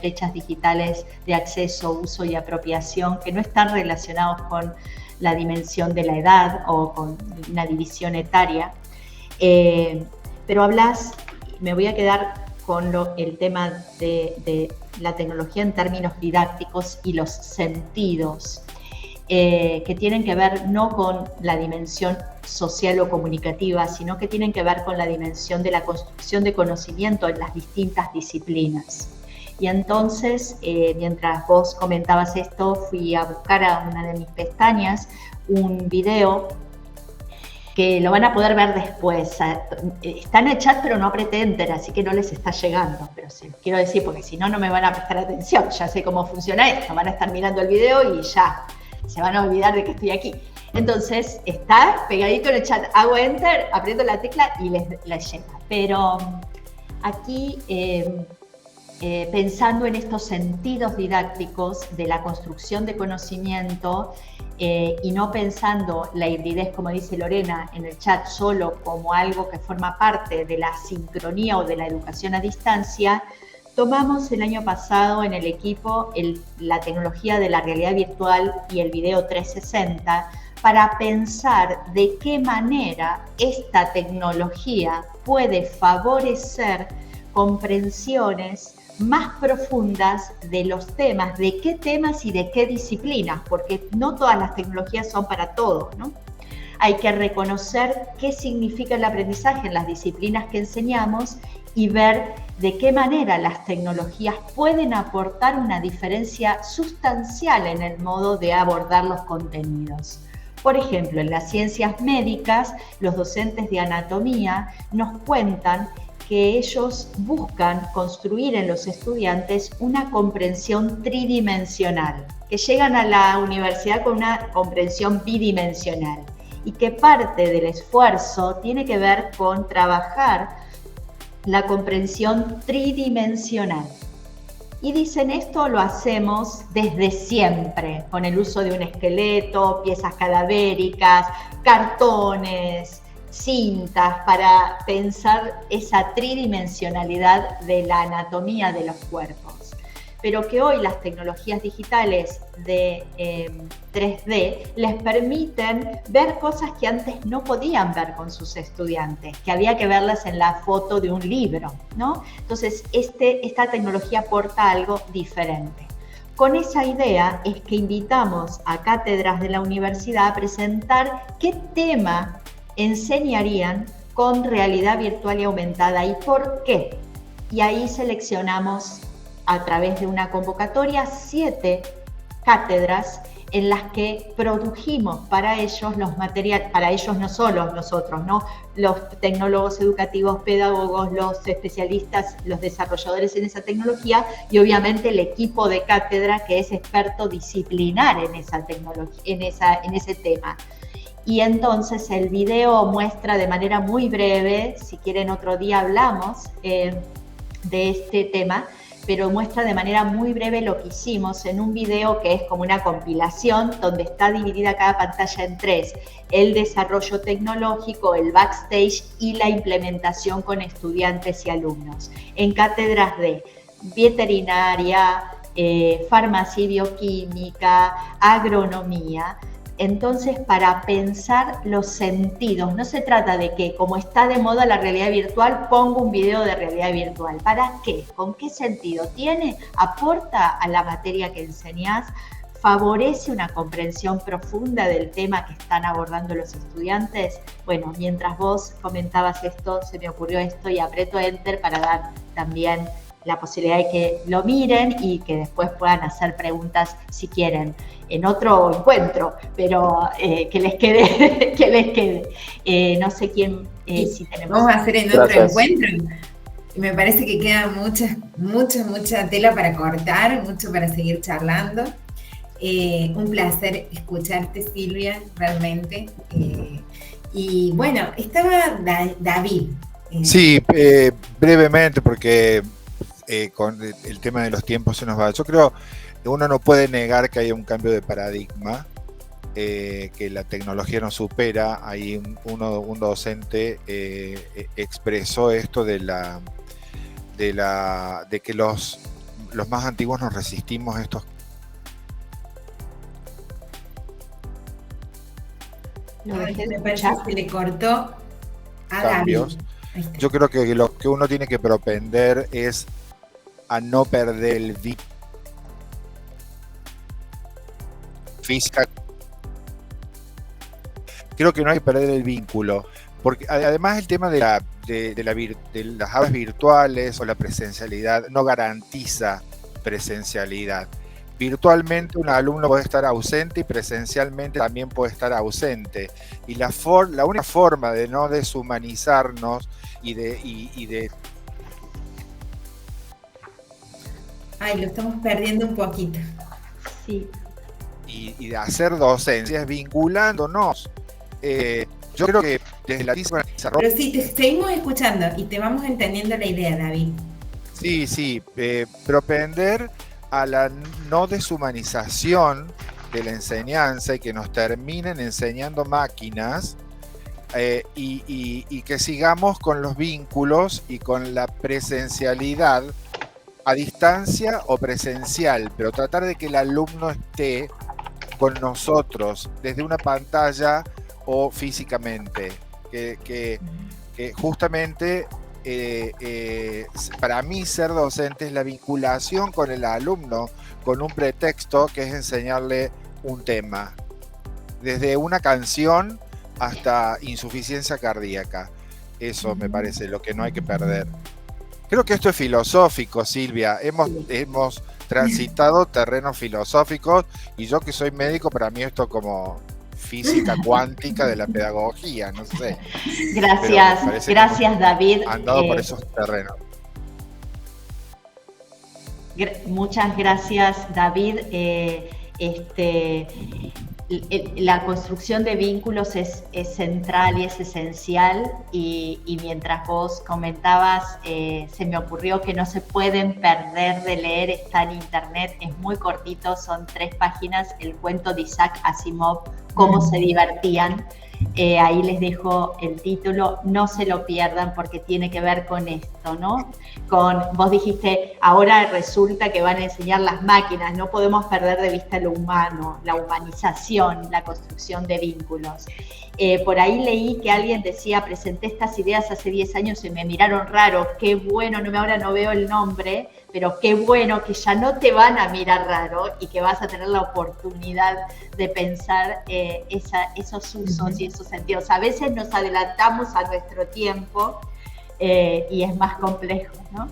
brechas digitales de acceso, uso y apropiación, que no están relacionados con la dimensión de la edad o con una división etaria. Pero me voy a quedar con el tema de la tecnología en términos didácticos y los sentidos, que tienen que ver no con la dimensión social o comunicativa, sino que tienen que ver con la dimensión de la construcción de conocimiento en las distintas disciplinas. Y entonces, mientras vos comentabas esto, fui a buscar a una de mis pestañas un video que lo van a poder ver después. Está en el chat, pero no apreté enter, así que no les está llegando. Pero se los quiero decir, porque si no, no me van a prestar atención. Ya sé cómo funciona esto. Van a estar mirando el video y ya se van a olvidar de que estoy aquí. Entonces, está pegadito en el chat. Hago enter, aprieto la tecla y les llega. Pero aquí, pensando en estos sentidos didácticos de la construcción de conocimiento, y no pensando la hibridez, como dice Lorena en el chat, solo como algo que forma parte de la sincronía o de la educación a distancia, tomamos el año pasado en el equipo la tecnología de la realidad virtual y el video 360 para pensar de qué manera esta tecnología puede favorecer comprensiones más profundas de los temas, de qué temas y de qué disciplinas, porque no todas las tecnologías son para todo, ¿no? Hay que reconocer qué significa el aprendizaje en las disciplinas que enseñamos y ver de qué manera las tecnologías pueden aportar una diferencia sustancial en el modo de abordar los contenidos. Por ejemplo, en las ciencias médicas, los docentes de anatomía nos cuentan que ellos buscan construir en los estudiantes una comprensión tridimensional, que llegan a la universidad con una comprensión bidimensional y que parte del esfuerzo tiene que ver con trabajar la comprensión tridimensional. Y dicen, esto lo hacemos desde siempre, con el uso de un esqueleto, piezas cadavéricas, cartones, cintas, para pensar esa tridimensionalidad de la anatomía de los cuerpos. pero que hoy las tecnologías digitales de 3D les permiten ver cosas que antes no podían ver con sus estudiantes, que había que verlas en la foto de un libro, ¿no? Entonces, esta tecnología aporta algo diferente. Con esa idea es que invitamos a cátedras de la universidad a presentar qué tema enseñarían con realidad virtual y aumentada y por qué. Y ahí seleccionamos a través de una convocatoria 7 cátedras en las que produjimos para ellos los materiales, para ellos no solo nosotros, ¿no? Los tecnólogos educativos, pedagogos, los especialistas, los desarrolladores en esa tecnología y obviamente el equipo de cátedra que es experto disciplinar en esa tecnología, en ese tema. Y entonces el video muestra de manera muy breve, si quieren otro día hablamos de este tema, pero muestra de manera muy breve lo que hicimos en un video que es como una compilación donde está dividida cada pantalla en 3, el desarrollo tecnológico, el backstage y la implementación con estudiantes y alumnos. En cátedras de veterinaria, farmacia y bioquímica, agronomía. Entonces, para pensar los sentidos, no se trata de que, como está de moda la realidad virtual, pongo un video de realidad virtual. ¿Para qué? ¿Con qué sentido tiene? ¿Aporta a la materia que enseñás? ¿Favorece una comprensión profunda del tema que están abordando los estudiantes? Bueno, mientras vos comentabas esto, se me ocurrió esto y aprieto Enter para dar también la posibilidad de que lo miren y que después puedan hacer preguntas si quieren en otro encuentro, pero que les quede, que les quede. No sé quién, si tenemos... Vamos a hacer en otro encuentro. Me parece que queda mucha tela para cortar, mucho para seguir charlando. Un placer escucharte, Silvia, realmente. Y bueno, estaba David. Sí, brevemente, porque con el tema de los tiempos se nos va. Yo creo que uno no puede negar que haya un cambio de paradigma, que la tecnología nos supera. Ahí un docente expresó esto de que los más antiguos nos resistimos a estos me parece que le cortó a cambios. Yo creo que lo que uno tiene que propender es a no perder el física. Creo que no hay que perder el vínculo, porque además el tema de las aulas virtuales o la presencialidad no garantiza presencialidad. Virtualmente un alumno puede estar ausente y presencialmente también puede estar ausente. Y la única forma de no deshumanizarnos y de... Ay, lo estamos perdiendo un poquito. Sí. Y de hacer docencias vinculándonos. Yo creo que desde la desarrollo... Pero sí, te seguimos escuchando y te vamos entendiendo la idea, David. Sí, propender a la no deshumanización de la enseñanza y que nos terminen enseñando máquinas, y que sigamos con los vínculos y con la presencialidad a distancia o presencial, pero tratar de que el alumno esté con nosotros desde una pantalla o físicamente, que justamente para mí ser docente es la vinculación con el alumno con un pretexto que es enseñarle un tema, desde una canción hasta insuficiencia cardíaca. Eso me parece lo que no hay que perder. Creo que esto es filosófico, Silvia. Hemos transitado terrenos filosóficos y yo que soy médico, para mí esto como física cuántica de la pedagogía, no sé. Gracias David. Andado por esos terrenos. Muchas gracias, David. La construcción de vínculos es central y es esencial, y mientras vos comentabas, se me ocurrió que no se pueden perder de leer, está en internet, es muy cortito, son 3 páginas, el cuento de Isaac Asimov, Cómo se divertían. Ahí les dejo el título, no se lo pierdan porque tiene que ver con esto, ¿no? Vos dijiste, ahora resulta que van a enseñar las máquinas, no podemos perder de vista lo humano, la humanización, la construcción de vínculos. Por ahí leí que alguien decía, presenté estas ideas hace 10 años y me miraron raro, qué bueno, ahora no veo el nombre, pero qué bueno que ya no te van a mirar raro y que vas a tener la oportunidad de pensar esos usos y esos sentidos. A veces nos adelantamos a nuestro tiempo y es más complejo, ¿no?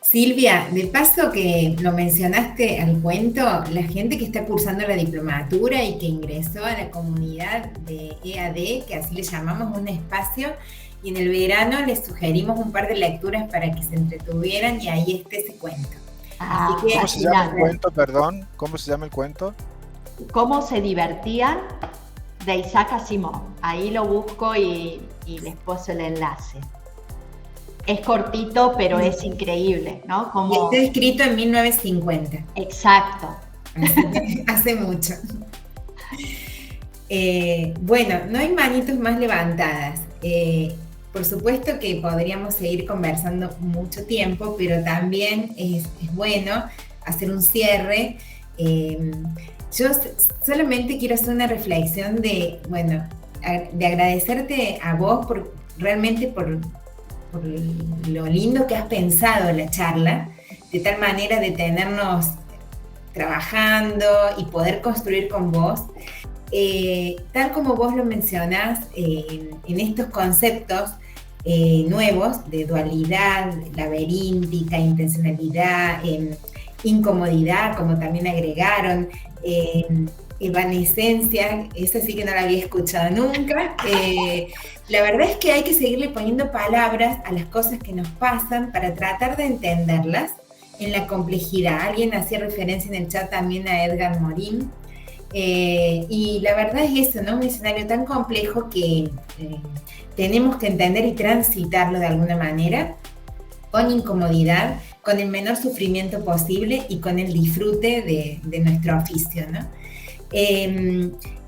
Silvia, de paso que lo mencionaste al cuento, la gente que está cursando la diplomatura y que ingresó a la comunidad de EAD, que así le llamamos un espacio, y en el verano les sugerimos un par de lecturas para que se entretuvieran y ahí esté ese cuento. ¿Cómo se llama el cuento, perdón? ¿Cómo se llama el cuento? ¿Cómo se divertían? De Isaac Asimov. Ahí lo busco y les paso el enlace. Es cortito, pero es increíble, ¿no? Y está escrito en 1950. Exacto. Hace mucho. Bueno, no hay manitos más levantadas. Por supuesto que podríamos seguir conversando mucho tiempo, pero también es bueno hacer un cierre. Yo solamente quiero hacer una reflexión de agradecerte a vos por lo lindo que has pensado la charla, de tal manera de tenernos trabajando y poder construir con vos. Tal como vos lo mencionás, en estos conceptos nuevos de dualidad, laberíntica, intencionalidad, incomodidad, como también agregaron, evanescencia, esa sí que no la había escuchado nunca. La verdad es que hay que seguirle poniendo palabras a las cosas que nos pasan para tratar de entenderlas en la complejidad. Alguien hacía referencia en el chat también a Edgar Morin. Y la verdad es eso, ¿no? Un escenario tan complejo que tenemos que entender y transitarlo de alguna manera, con incomodidad, con el menor sufrimiento posible y con el disfrute de nuestro oficio, ¿no?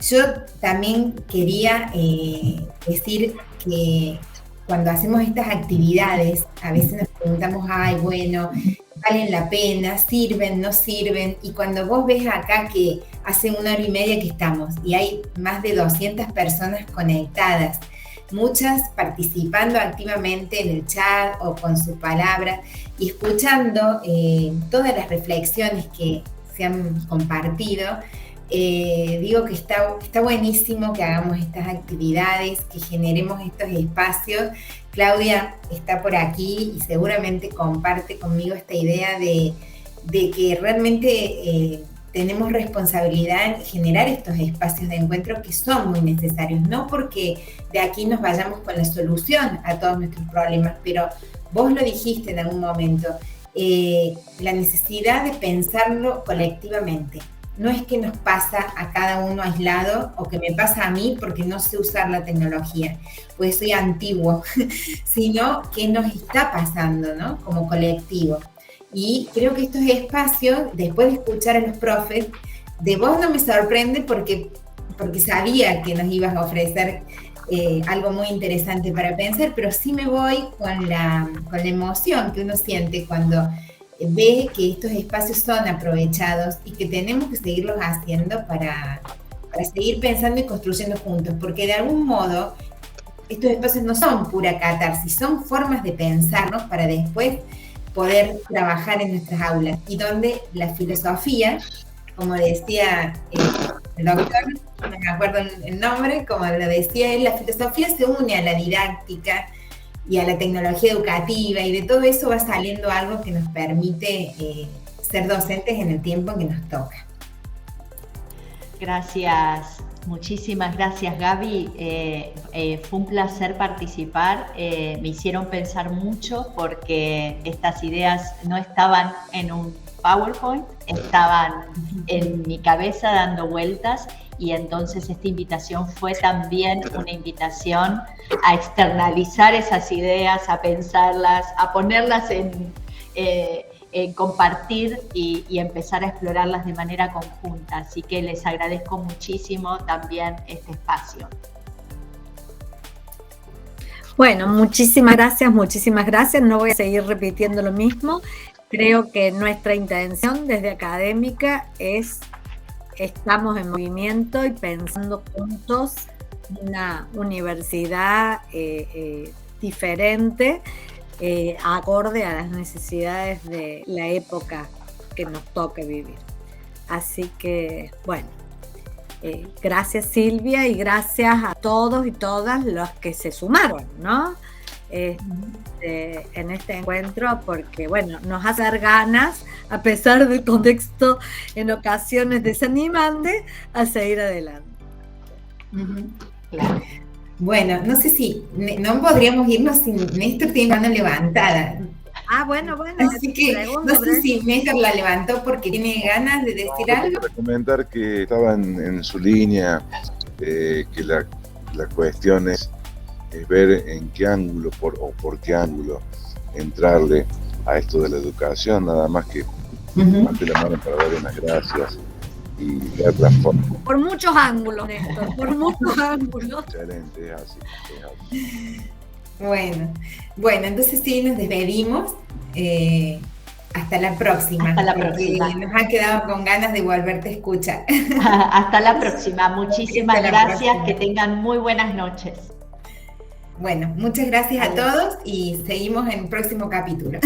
Yo también quería decir que cuando hacemos estas actividades, a veces nos preguntamos, ¿valen la pena? ¿Sirven? ¿No sirven? Y cuando vos ves acá que hace 1 hora y media que estamos y hay más de 200 personas conectadas, muchas participando activamente en el chat o con sus palabras y escuchando todas las reflexiones que se han compartido, digo que está buenísimo que hagamos estas actividades, que generemos estos espacios. Claudia está por aquí y seguramente comparte conmigo esta idea de que realmente tenemos responsabilidad en generar estos espacios de encuentro que son muy necesarios, no porque de aquí nos vayamos con la solución a todos nuestros problemas, pero vos lo dijiste en algún momento, la necesidad de pensarlo colectivamente. No es que nos pasa a cada uno aislado o que me pasa a mí porque no sé usar la tecnología, pues soy antiguo, sino que nos está pasando, ¿no? Como colectivo. Y creo que estos espacios, después de escuchar a los profes, de vos no me sorprende porque sabía que nos ibas a ofrecer algo muy interesante para pensar, pero sí me voy con la emoción que uno siente cuando ve que estos espacios son aprovechados y que tenemos que seguirlos haciendo para seguir pensando y construyendo juntos, porque de algún modo estos espacios no son pura catarsis, son formas de pensarnos para después poder trabajar en nuestras aulas, y donde la filosofía, como decía el doctor, no me acuerdo el nombre, como lo decía él, la filosofía se une a la didáctica y a la tecnología educativa, y de todo eso va saliendo algo que nos permite ser docentes en el tiempo en que nos toca. Gracias, muchísimas gracias, Gaby. Fue un placer participar, me hicieron pensar mucho porque estas ideas no estaban en un PowerPoint, estaban en mi cabeza dando vueltas, y entonces esta invitación fue también una invitación a externalizar esas ideas, a pensarlas, a ponerlas en compartir y empezar a explorarlas de manera conjunta. Así que les agradezco muchísimo también este espacio. Bueno, muchísimas gracias. No voy a seguir repitiendo lo mismo. Creo que nuestra intención desde académica es, estamos en movimiento y pensando juntos una universidad diferente, acorde a las necesidades de la época que nos toque vivir. Así que, bueno, gracias Silvia y gracias a todos y todas los que se sumaron, ¿no? En este encuentro, porque bueno, nos hace dar ganas, a pesar del contexto en ocasiones desanimante, a seguir adelante. Claro. Bueno, no sé si no podríamos irnos sin Néstor tiene mano levantada. Bueno. Así que no sé si Néstor la levantó porque tiene ganas de decir algo. Para comentar que estaba en su línea, que la cuestión es ver en qué ángulo por qué ángulo entrarle a esto de la educación, nada más que levanté la mano para dar unas gracias y ver la forma. Por muchos ángulos, Néstor, por muchos ángulos. Excelente, es así. Bueno, entonces sí, nos despedimos. Hasta la próxima. Hasta la próxima. Nos han quedado con ganas de volverte a escuchar. Hasta la próxima. Muchísimas gracias. Que tengan muy buenas noches. Bueno, muchas gracias a todos y seguimos en el próximo capítulo.